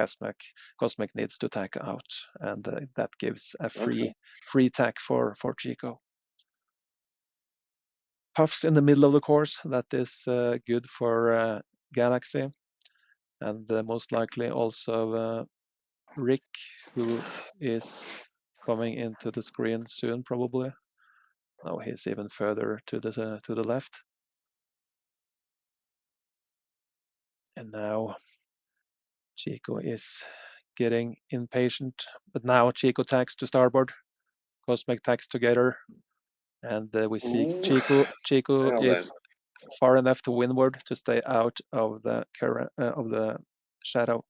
needs to tack out, and that gives a free tack for Chico. Puffs in the middle of the course, that is good for Galaxy. and most likely also Rick, who is coming into the screen soon, probably. No, he's even further to the left. And now Chico is getting impatient, but now Chico tacks to starboard, Cosmic tacks together, and we see Ooh. Chico Now is far enough to windward to stay out of the current of the shadow.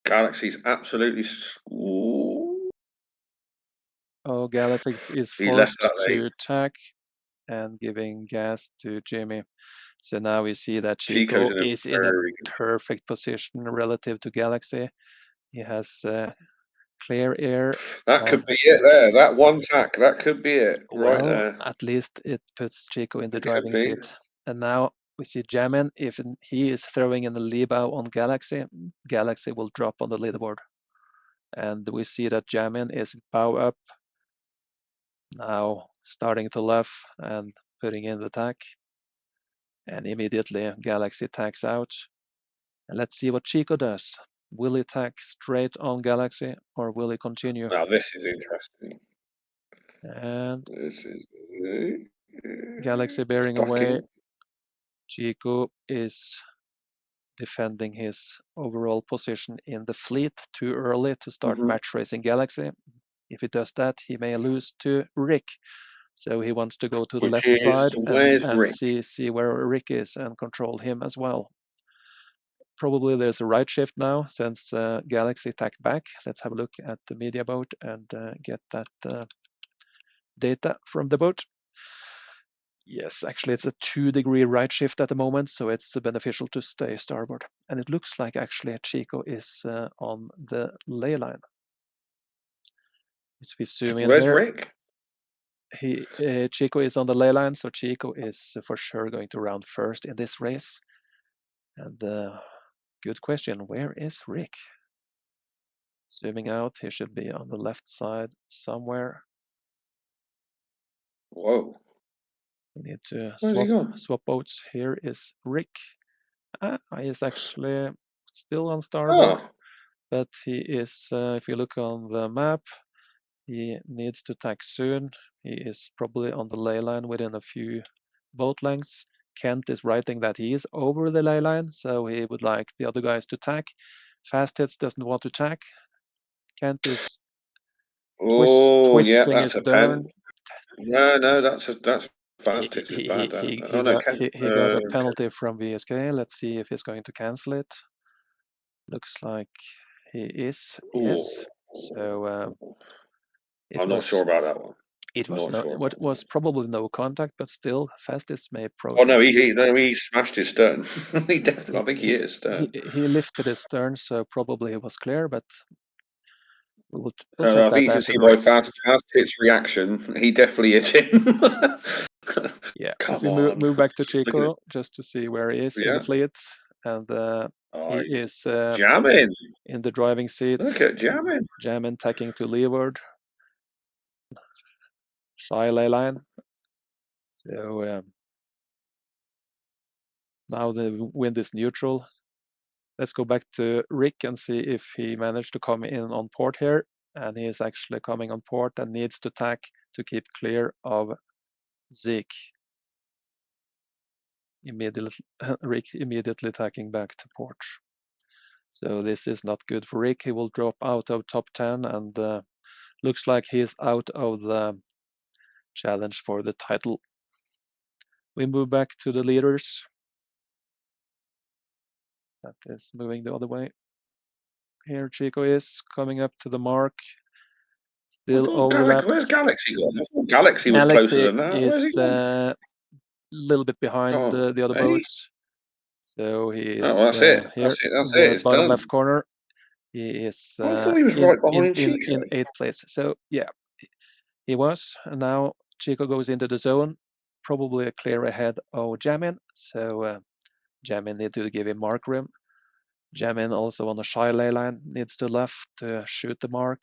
Galaxy's absolutely. Ooh. Oh, Galaxy is He left forced that late. to tack and giving gas to Jimmy. So now we see that Chico's Chico in a is in a very good. perfect position relative to Galaxy. He has clear air. That could be it there. That one tack. That could be it right Well, there. at least it puts Chico in the It could driving be. seat. And now we see Jamin. If he is throwing in the lee bow on Galaxy, Galaxy will drop on the leaderboard. And we see that Jamin is bow up, now starting to left and putting in the tack. And immediately Galaxy tacks out. And let's see what Chico does. Will he tack straight on Galaxy or will he continue? Now this is interesting. And This is Galaxy bearing stuck away. in. Chico is defending his overall position in the fleet too early to start match racing Galaxy. If he does that, he may lose to Rick. So he wants to go to the Which left is side where's and Rick? see where Rick is and control him as well. Probably there's a right shift now since Galaxy tacked back. Let's have a look at the media boat and get that data from the boat. Yes, actually it's a 2-degree right shift at the moment, so it's beneficial to stay starboard. And it looks like actually Chico is on the ley line. If we zoom in Where's here, Rick? Chico is on the ley line, so Chico is for sure going to round first in this race. And good question, where is Rick? Zooming out, he should be on the left side somewhere. Whoa. We need to Where's he gone? swap boats. Here is Rick. He is actually still on starboard, Oh, but he is, if you look on the map, he needs to tack soon. He is probably on the ley line within a few boat lengths. Kent is writing that he is over the ley line, so he would like the other guys to tack. Fast Hits doesn't want to tack. Kent is yeah, twisting that's his a pen. stern. No, that's Fast Hits is bad. He No, got a penalty from VSK. Let's see if he's going to cancel it. Looks like he is. Yes. So I'm not sure about that one. It was Not sure. what was probably no contact, but still Fastest may protest. Oh no, he smashed his stern. He definitely, I think he is stern. He lifted his stern, so probably it was clear, but we'll take I that think you can after see the by race. Fast Hit's reaction, he definitely hit him. Yeah, Come if we on. move back to Chico just to see where he is in the fleet, and he is jamming in the driving seat. Look at jamming. Jamming, tacking to leeward. Shy ley line. So now the wind is neutral. Let's go back to Rick and see if he managed to come in on port here. And he is actually coming on port and needs to tack to keep clear of Zeke. Rick immediately tacking back to port. So this is not good for Rick. He will drop out of top 10 and looks like he is out of the challenge for the title. We move back to the leaders. That is moving the other way. Here Chico is coming up to the mark. Still overlapped. Where's Galaxy gone? I thought Galaxy was closer than that. Where's he is gone? a little bit behind the other boats. So he is that's it. here That's in it. the It's bottom done. left corner. He is I thought he was right behind Chico. in 8th place. So yeah, he was. And now Chico goes into the zone, probably a clear ahead of Jamin. So Jamin need to give him mark room. Jamin also on the shy ley line needs to left to shoot the mark,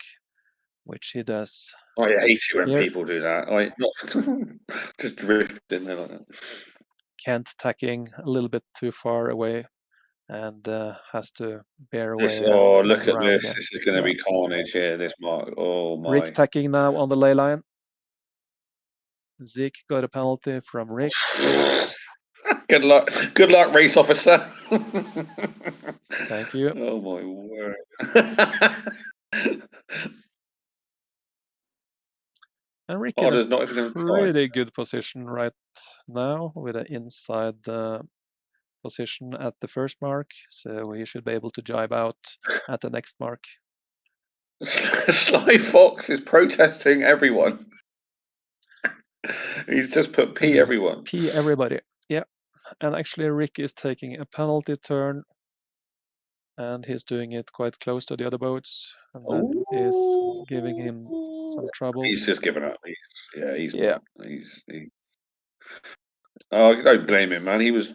which he does. I hate it when people do that. Just drift in there like that. Kent tacking a little bit too far away and has to bear away look and at around this. again. This is going to be carnage here. This mark. Oh my. Rick tacking now on the ley line. Zeke got a penalty from Rick. Good luck, race officer. Thank you. Oh my word. And Rick in Potter's not even a going to try. pretty good position right now with an inside position at the first mark, so he should be able to jibe out at the next mark. Sly Fox is protesting everyone. He's just put P everyone. P everybody. Yeah. And actually Rick is taking a penalty turn and he's doing it quite close to the other boats, and that is giving him some trouble. He's just given up. He's Yeah. won. He's oh, don't blame him, man. He was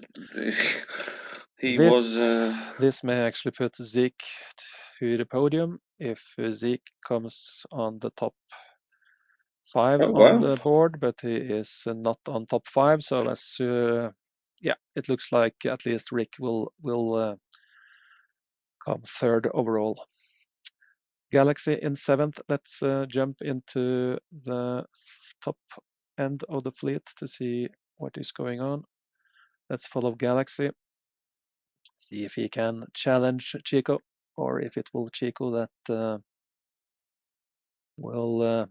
This may actually put Zeke to the podium if Zeke comes on the top 5 on the board, but he is not on top 5. So as it looks like at least Rick will come 3rd overall. Galaxy in 7th. Let's jump into the top end of the fleet to see what is going on. Let's follow Galaxy. See if he can challenge Chico, or if it will Chico that will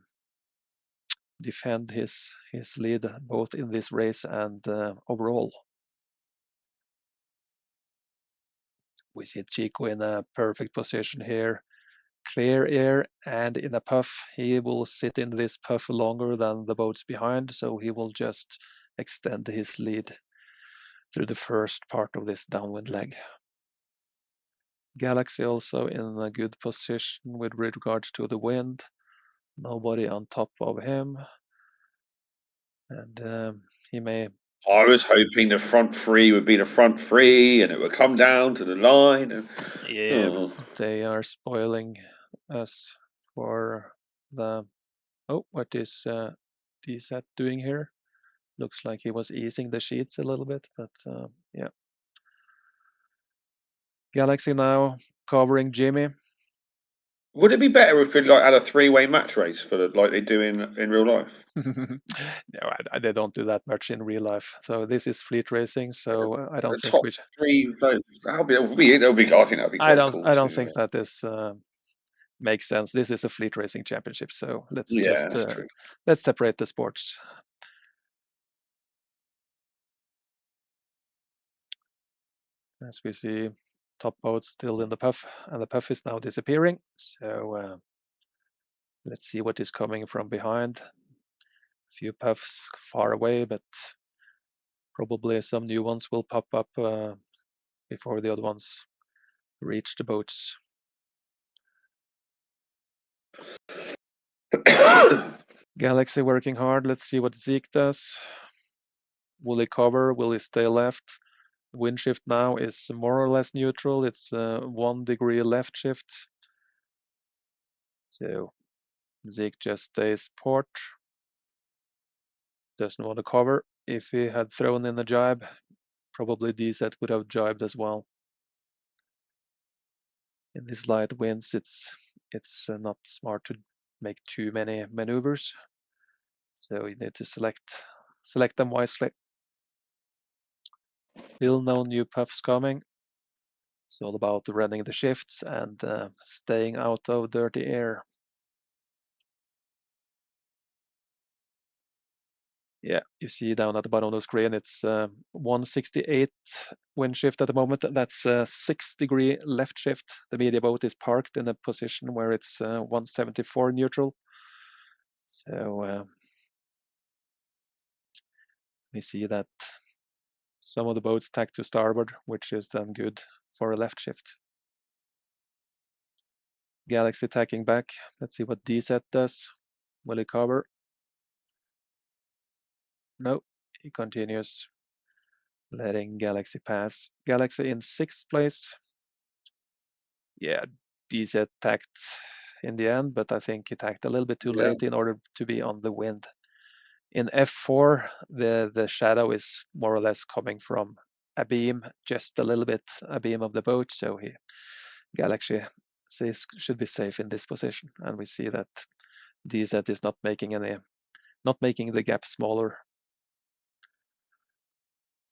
defend his lead both in this race and overall. We see Chico in a perfect position here. Clear air and in a puff. He will sit in this puff longer than the boats behind, so he will just extend his lead through the first part of this downwind leg. Galaxy also in a good position with regards to the wind. Nobody on top of him. And he may... I was hoping the front 3 would be the front 3 and it would come down to the line. And, yeah, they are spoiling us for the... Oh, what is DZ doing here? Looks like he was easing the sheets a little bit, but yeah. Galaxy now covering Jimmy. Would it be better if we had a 3-way match race for like they do in real life? No, they don't do that much in real life. So this is fleet racing. So I don't think top 3. That'll be. I think that'd be quite cool. I don't think that this makes sense. This is a fleet racing championship, so let's let's separate the sports. As we see, top boats still in the puff, and the puff is now disappearing. So let's see what is coming from behind. A few puffs far away, but probably some new ones will pop up before the other ones reach the boats. Galaxy working hard. Let's see what Zeke does. Will he cover? Will he stay left? Wind shift now is more or less neutral. It's 1 degree left shift. So Zeke just stays port. Doesn't want to cover. If he had thrown in a jibe, probably DZ would have jibed as well. In these light winds, it's not smart to make too many maneuvers. So you need to select them wisely. Still no new puffs coming. It's all about running the shifts and staying out of dirty air. Yeah, you see down at the bottom of the screen, it's 168 wind shift at the moment. That's 6 degree left shift. The media boat is parked in a position where it's 174 neutral. So we see that some of the boats tack to starboard, which is then good for a left shift. Galaxy tacking back. Let's see what DZ does. Will he cover? No, he continues letting Galaxy pass. Galaxy in 6th place. Yeah, DZ tacked in the end, but I think he tacked a little bit too late in order to be on the wind. In F4, the shadow is more or less coming from a beam, just a little bit a beam of the boat, so Galaxy should be safe in this position, and we see that DZ is not making the gap smaller.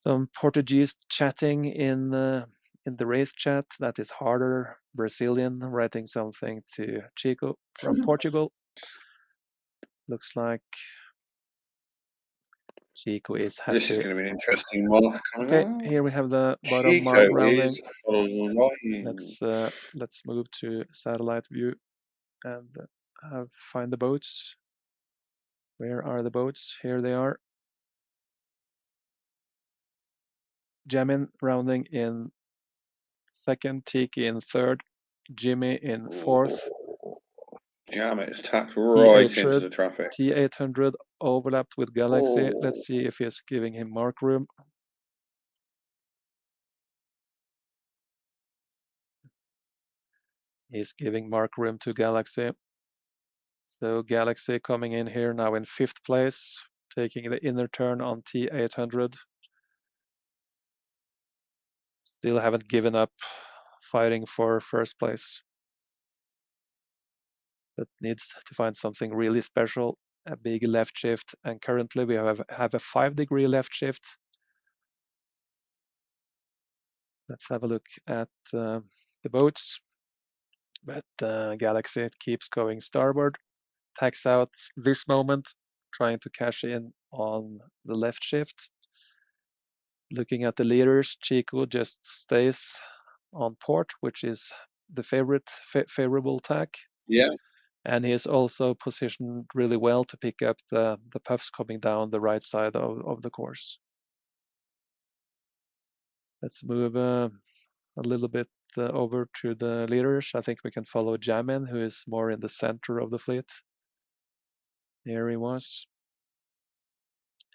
Some Portuguese chatting in the race chat. That is harder. Brazilian writing something to Chico from Portugal. Looks like Chico is happy. This is going to be an interesting one. Okay, here we have the bottom mark Chico rounding. is flying. Let's move to satellite view and find the boats. Where are the boats? Here they are. Jamin rounding in second, Tiki in third, Jimmy in fourth. Jam it, it's tacked right T800, into the traffic. T800 overlapped with Galaxy. Let's see if he's giving him mark room. He's giving mark room to Galaxy. So Galaxy coming in here now in fifth place, taking the inner turn on T800. Still haven't given up fighting for first place, but needs to find something really special, a big left shift, and currently we have a 5-degree left shift. Let's have a look at the boats, but Galaxy keeps going starboard, tacks out this moment, trying to cash in on the left shift. Looking at the leaders, Chico just stays on port, which is the favorable tack. Yeah. And he is also positioned really well to pick up the puffs coming down the right side of the course. Let's move a little bit over to the leaders. I think we can follow Jamin, who is more in the center of the fleet. Here he was.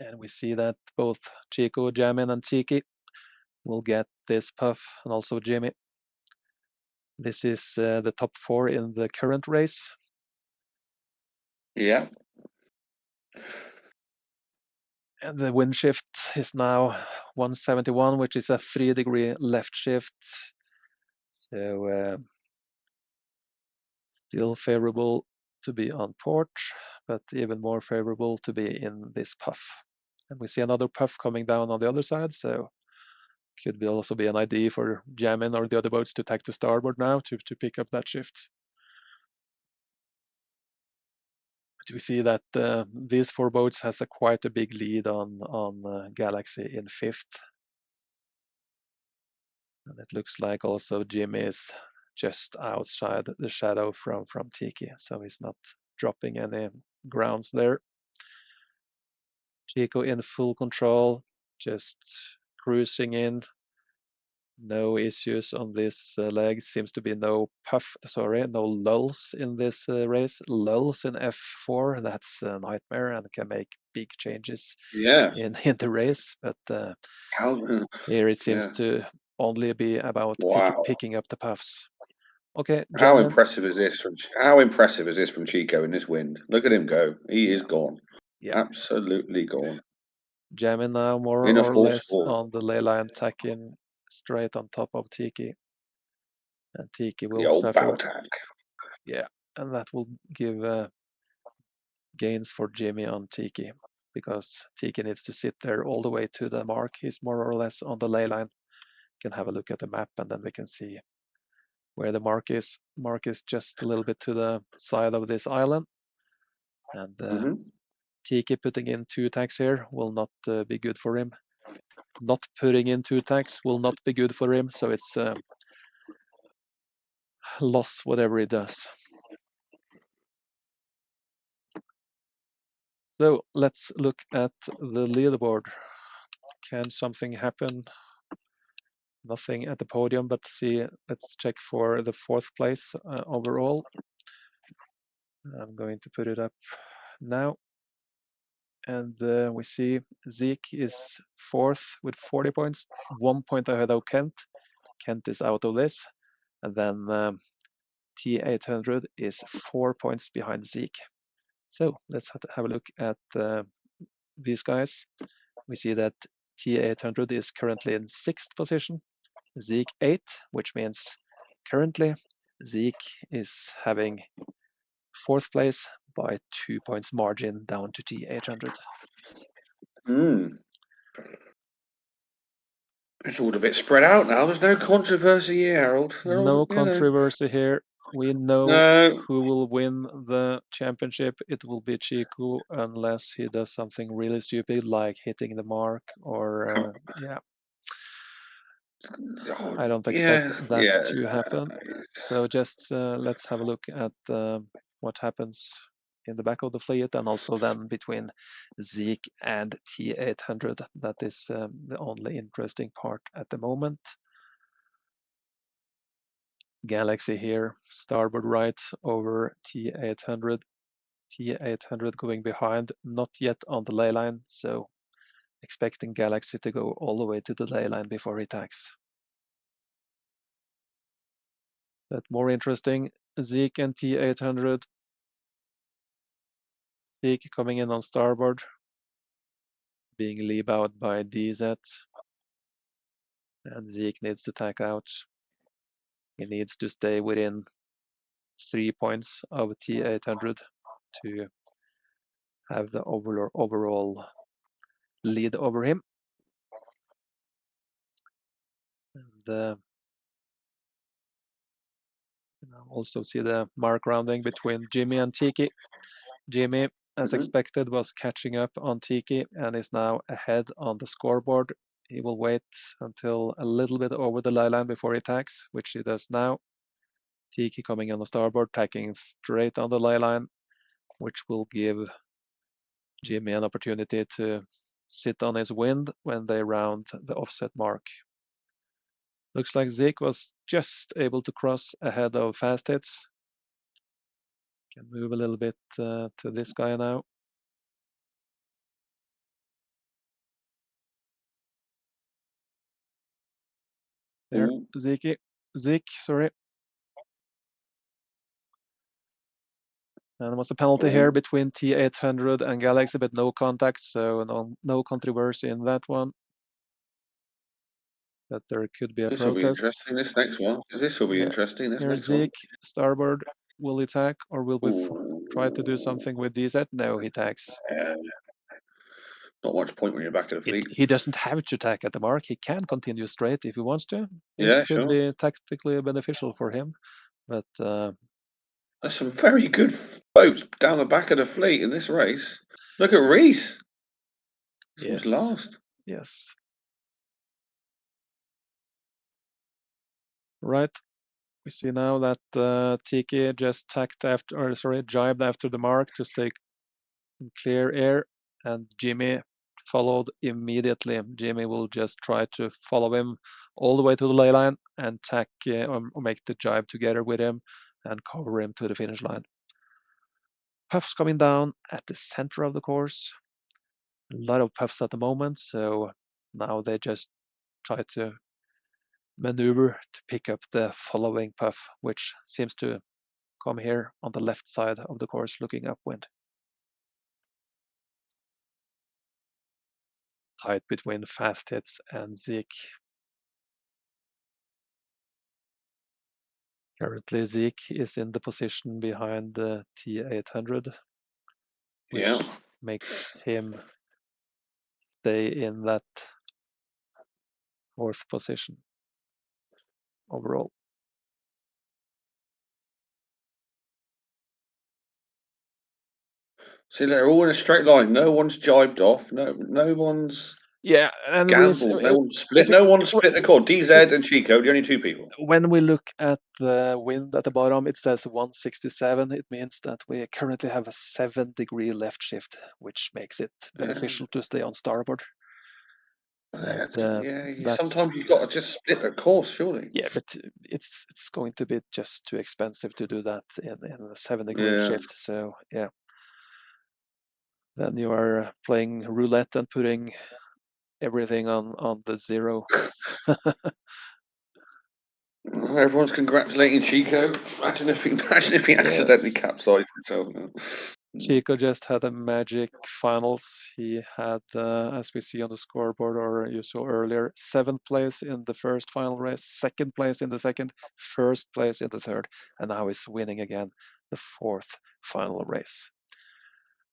And we see that both Chico, Jamin, and Tiki will get this puff, and also Jimmy. This is the top 4 in the current race. Yeah. And the wind shift is now 171, which is a 3-degree left shift. So still favorable to be on port, but even more favorable to be in this puff. And we see another puff coming down on the other side, so could also be an idea for Jamin or the other boats to tack to starboard now to pick up that shift. But we see that these 4 boats has quite a big lead on Galaxy in 5th. And it looks like also Jimmy is just outside the shadow from Tiki, so he's not dropping any grounds there. Chico in full control, just cruising in. No issues on this leg. Seems to be no lulls in this race. Lulls in F4, that's a nightmare and can make big changes in the race. But here it seems to only be about picking up the puffs. Okay, How impressive is this from Chico in this wind? Look at him go. He is gone. Yeah. Absolutely gone. Jamming now more or less on the ley line, tacking straight on top of Tiki. And Tiki will suffer. Yeah, and that will give gains for Jimmy on Tiki, because Tiki needs to sit there all the way to the mark. He's more or less on the ley line. You can have a look at the map and then we can see where the mark is. Mark is just a little bit to the side of this island. And Tiki putting in 2 tacks here will not be good for him. Not putting in 2 tacks will not be good for him, so it's loss whatever he does. So let's look at the leaderboard. Can something happen? Nothing at the podium, but let's check for the 4th place overall. I'm going to put it up now. And we see Zeke is 4th with 40 points, 1 point ahead of Kent. Kent is out of this. And then T800 is 4 points behind Zeke. So let's have a look at these guys. We see that T800 is currently in 6th position, Zeke 8, which means currently Zeke is having 4th place by 2 points margin down to T800. It's all a bit spread out now. There's no controversy here, Harold. No controversy here. We know who will win the championship. It will be Chico, unless he does something really stupid like hitting the mark or yeah. I don't expect that to happen. So just let's have a look at what happens in the back of the fleet, and also then between Zeke and T800. That is the only interesting part at the moment. Galaxy here, starboard right over T800. T800 going behind, not yet on the ley line, so expecting Galaxy to go all the way to the ley line before he tacks. But more interesting, Zeke and T800. Zeke coming in on starboard, being leave out by DZ. And Zeke needs to tack out. He needs to stay within 3 points of T800 to have the overall lead over him. And also see the mark rounding between Jimmy and Tiki. Jimmy, as expected, was catching up on Tiki and is now ahead on the scoreboard. He will wait until a little bit over the ley line before he tacks, which he does now. Tiki coming on the starboard, tacking straight on the ley line, which will give Jimmy an opportunity to sit on his wind when they round the offset mark. Looks like Zeke was just able to cross ahead of Fast Hits. Can move a little bit to this guy now. There, Zeke, sorry. And there was a penalty here between T800 and Galaxy, but no contact, so no controversy in that one. But there could be a protest. This will be interesting, this next one. This will be interesting, this next one. Zeke, starboard, will he tack, or will we try to do something with DZ? No, he tacks. Not much point when you're back of the fleet. He doesn't have to tack at the mark. He can continue straight if he wants to. It could be tactically beneficial for him. But there's some very good boats down the back of the fleet in this race. Look at Reese. He's last. Yes. Right. We see now that Tiki just jibed after the mark to stay in clear air, and Jimmy followed immediately. Jimmy will just try to follow him all the way to the ley line and tack or make the jibe together with him and cover him to the finish line. Puffs coming down at the center of the course. A lot of puffs at the moment, so now they just try to maneuver to pick up the following puff, which seems to come here on the left side of the course looking upwind. Tight between Fast Hits and Zeke. Currently Zeke is in the position behind the T800, which makes him stay in that 4th position overall. See, they're all in a straight line. No one's jibed off. No one's and gambled. No one's split. No one's split the cord. DZ and Chico, the only 2 people. When we look at the wind at the bottom, it says 167. It means that we currently have a 7-degree left shift, which makes it beneficial to stay on starboard. Sometimes you've got to just split the course, surely. Yeah, but it's going to be just too expensive to do that in a 7-degree shift. So yeah, then you are playing roulette and putting everything on the zero. Everyone's congratulating Chico. Imagine if he accidentally capsized himself. Chico just had a magic finals. He had, as we see on the scoreboard, or you saw earlier, 7th place in the first final race, 2nd place in the second, 1st place in the third, and now he's winning again the 4th final race.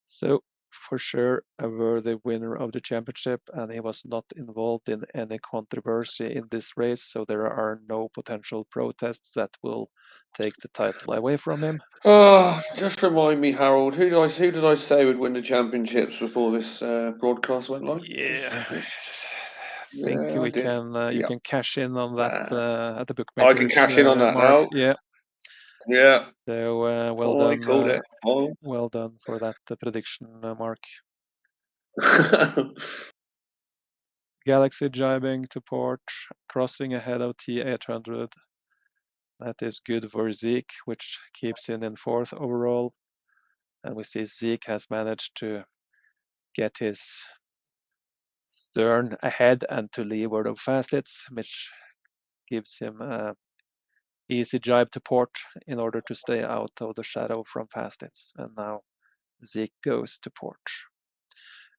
So for sure a worthy winner of the championship, and he was not involved in any controversy in this race, so there are no potential protests that will take the title away from him. Just remind me, Harold, who did I say would win the championships before this broadcast went live? Yeah, Just- I think yeah, I we did. can. You Yeah. can cash in on that at the I bookmakers. can cash in on that Mark. now. Yeah. Yeah. So well I done. called it. Oh. Well done for that prediction, Mark. Galaxy jibing to port, crossing ahead of T800. That is good for Zeke, which keeps him in 4th overall. And we see Zeke has managed to get his stern ahead and to leeward of Fastits, which gives him a easy jibe to port in order to stay out of the shadow from Fastits. And now Zeke goes to port.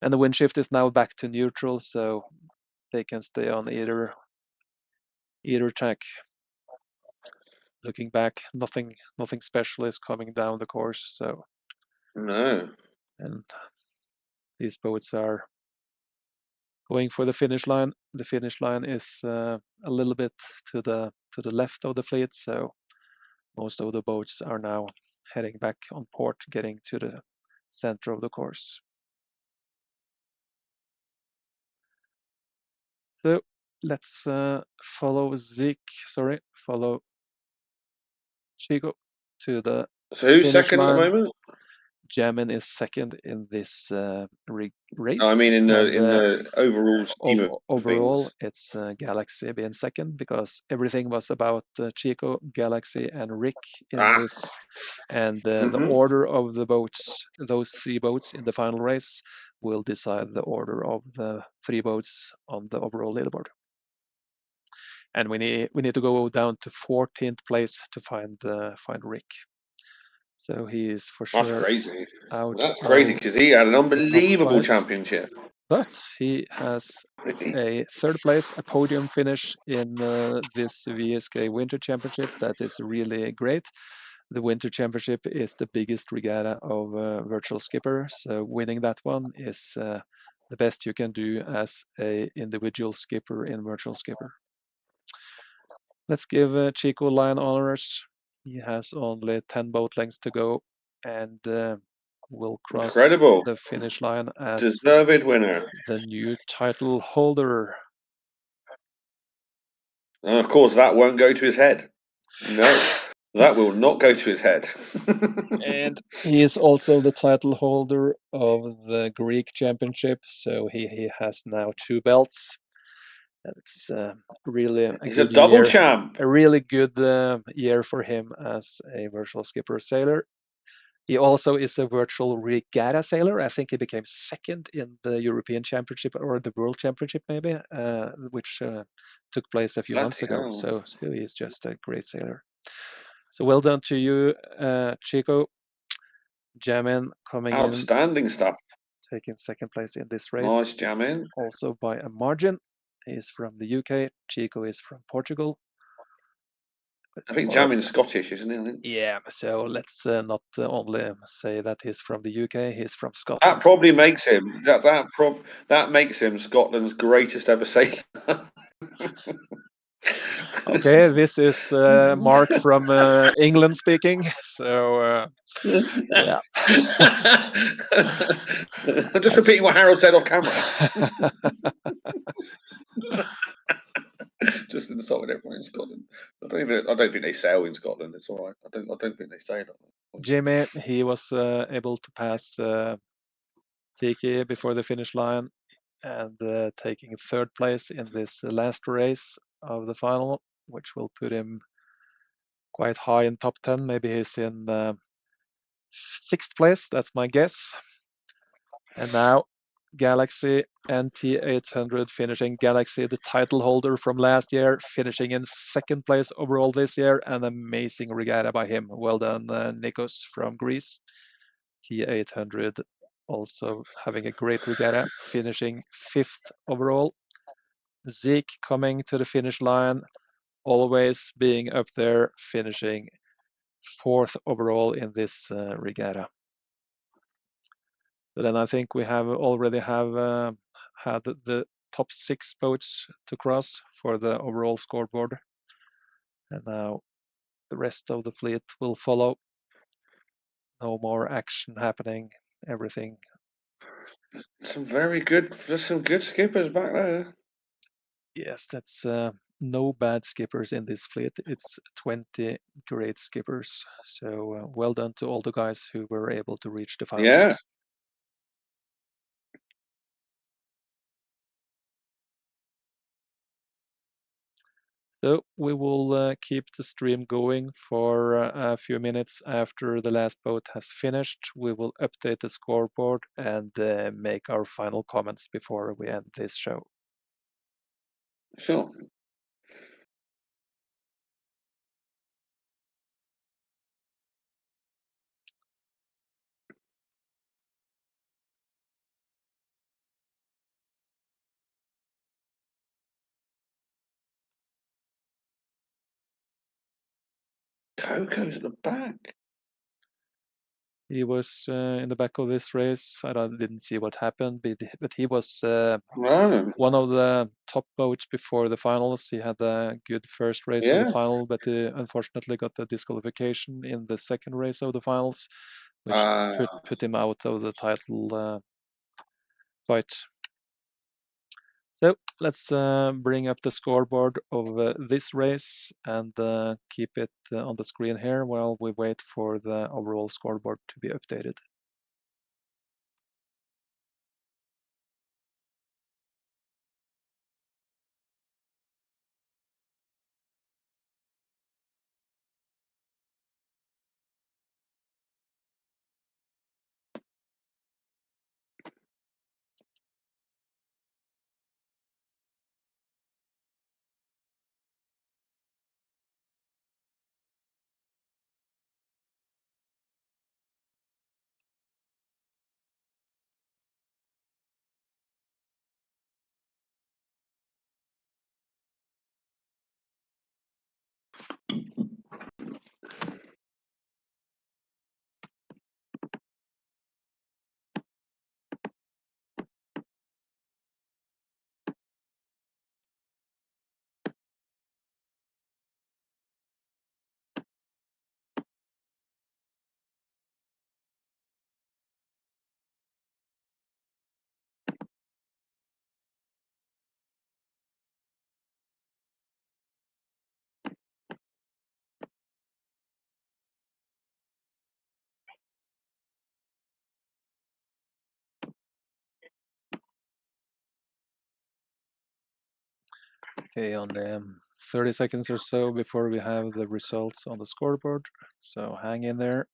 And the wind shift is now back to neutral, so they can stay on either track. Looking back, nothing special is coming down the course. So No. And these boats are going for the finish line. The finish line is a little bit to the left of the fleet, so most of the boats are now heading back on port, getting to the center of the course. So let's follow Chico to the So who's finish second line. at the moment? Jamin is second in this race. No, I mean in and, the overall scheme of overall, things. it's Galaxy being second because everything was about Chico, Galaxy, and Rick in this. And the order of the boats, those 3 boats in the final race, will decide the order of the 3 boats on the overall leaderboard. And we need to go down to 14th place to find Rick. So he is for sure. That's crazy. Out. That's crazy because he had an unbelievable championship. But he has a 3rd place, a podium finish in this VSK Winter Championship. That is really great. The Winter Championship is the biggest regatta of Virtual Skipper, so winning that one is the best you can do as a individual skipper in Virtual Skipper. Let's give Chico line honors. He has only 10 boat lengths to go and will cross the finish line as deserved winner, the new title holder. And of course, that won't go to his head. No, that will not go to his head. And he is also the title holder of the Greek championship, so he has now 2 belts. It's really He's a double year. champ. A really good year for him as a virtual skipper sailor. He also is a virtual regatta sailor. I think he became 2nd in the European Championship or the World Championship, maybe, which took place a few months ago. So he's just a great sailor. So well done to you, Chico. Jamin coming Outstanding stuff. Taking 2nd place in this race. Nice Jamin. Also by a margin. He's from the UK. Chico is from Portugal. I think Jamin's Scottish, isn't he? I think. Yeah, so let's not only say that he's from the UK, he's from Scotland. That probably makes him that makes him Scotland's greatest ever sailor. Okay, this is Mark from England speaking. So yeah. I'm just repeating what Harold said off camera. Just insulting everyone in Scotland. I don't think they sail in Scotland. It's all right. I don't think they sail. Jimmy, he was able to pass Tiki before the finish line and taking 3rd place in this last race of the final, which will put him quite high in top 10. Maybe he's in 6th place. That's my guess. And now Galaxy and T800 finishing. Galaxy, the title holder from last year, finishing in 2nd place overall this year. An amazing regatta by him. Well done, Nikos from Greece. T800 also having a great regatta, finishing 5th overall. Zeke coming to the finish line, always being up there, finishing 4th overall in this regatta. So then I think we have already had the top 6 boats to cross for the overall scoreboard, and now the rest of the fleet will follow. No more action happening. Everything. Some very good. There's some good skippers back there. Yes, that's no bad skippers in this fleet. It's 20 great skippers. So well done to all the guys who were able to reach the finals. Yeah. So we will keep the stream going for a few minutes after the last boat has finished. We will update the scoreboard and make our final comments before we end this show. Sure. Coco's at the back. He was in the back of this race. Didn't see what happened, but he was No. one of the top boats before the finals. He had a good first race of Yeah. the final, but unfortunately got a disqualification in the second race of the finals, which put him out of the title fight. So let's bring up the scoreboard of this race and keep it on the screen here while we wait for the overall scoreboard to be updated. Okay, on 30 seconds or so before we have the results on the scoreboard. So hang in there.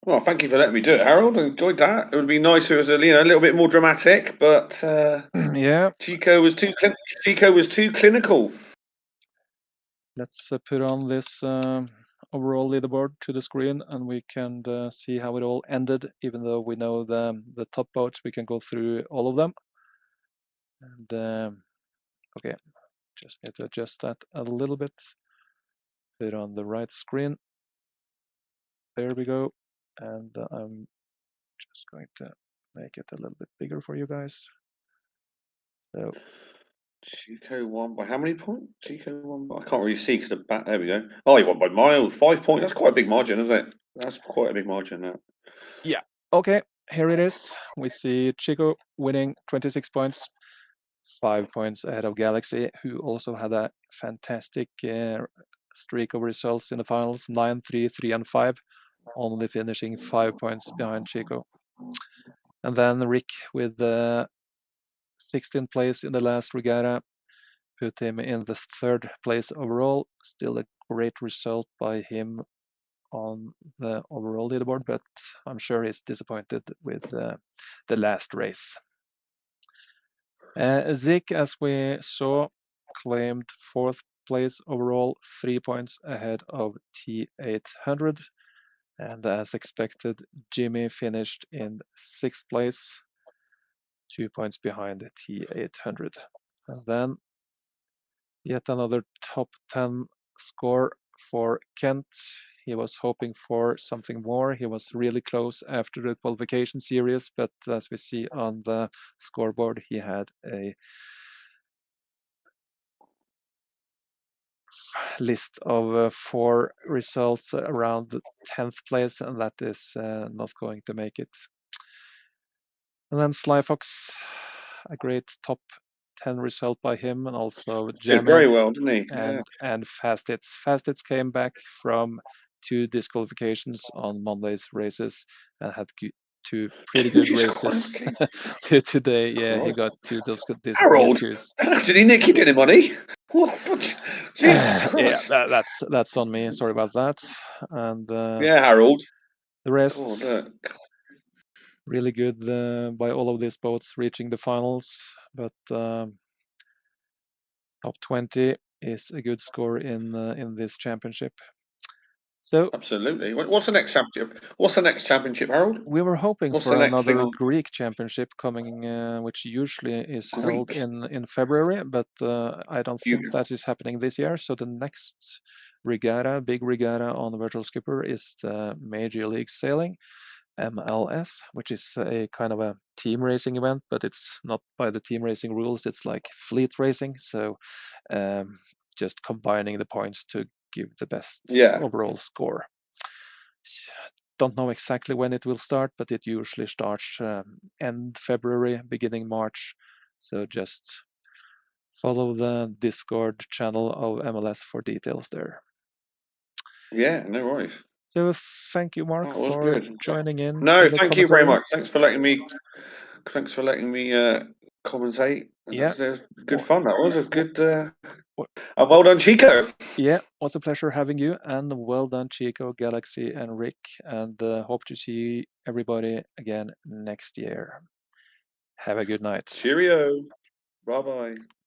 Well, thank you for letting me do it, Harold. I enjoyed that. It would be nice if it was a little bit more dramatic, but Yeah. Chico was too clinical. Let's put on this overall leaderboard to the screen, and we can see how it all ended. Even though we know the top boats, we can go through all of them. And okay, just need to adjust that a little bit. Put it on the right screen. There we go. And I'm just going to make it a little bit bigger for you guys. So Chico won by how many points? Chico won by, I can't really see because the back. There we go. Oh, he won by miles. 5 points. That's quite a big margin, isn't it? That's quite a big margin. That. yeah, okay, here it is. We see Chico winning 26 points, 5 points ahead of Galaxy, who also had a fantastic streak of results in the finals, 9, 3, 3, and 5, only finishing 5 points behind Chico. And then Rick with the 16th place in the last regatta put him in the 3rd place overall. Still a great result by him on the overall leaderboard, but I'm sure he's disappointed with the last race. Zik, as we saw, claimed 4th place overall, 3 points ahead of T800. And as expected, Jimmy finished in 6th place, 2 points behind T800. And then yet another top 10 score for Kent. He was hoping for something more. He was really close after the qualification series, but as we see on the scoreboard, he had a list of 4 results around the 10th place, and that is not going to make it. And then Sly Fox, a great top 10 result by him, and also Did very Jammin well, didn't he? Yeah. and Fastits. Fastits came back from 2 disqualifications on Monday's races and had 2 pretty good races today. Yeah, he got 2 Harold, DQs. did he nick you any money? What? Jesus Christ. Yeah, that's on me. Sorry about that. And yeah, Harold. the rest, God, really good by all of these boats reaching the finals. But top 20 is a good score in this championship. So absolutely. What's the next championship? What's the next championship, Harold? we were hoping What's for the next thing another on Greek championship coming, which usually is held Greek? in February, but I don't You, think that is happening this year. So the next regatta, big regatta on the Virtual Skipper, is the Major League Sailing, MLS, which is a kind of a team racing event, but it's not by the team racing rules. It's like fleet racing, so just combining the points to give the best yeah. overall score. Don't know exactly when it will start, but it usually starts end February, beginning March. So just follow the Discord channel of MLS for details there. Yeah, no worries. So thank you, Mark, That was for good. joining in. No, with the thank you very commentary. much. Thanks for letting me. Thanks for letting me commentate. Yeah. It was good fun. That was. It was good. What- Well done, Chico. Yeah, was a pleasure having you, and well done, Chico, Galaxy, and Rick, and hope to see everybody again next year. Have a good night. Cheerio. Bye bye.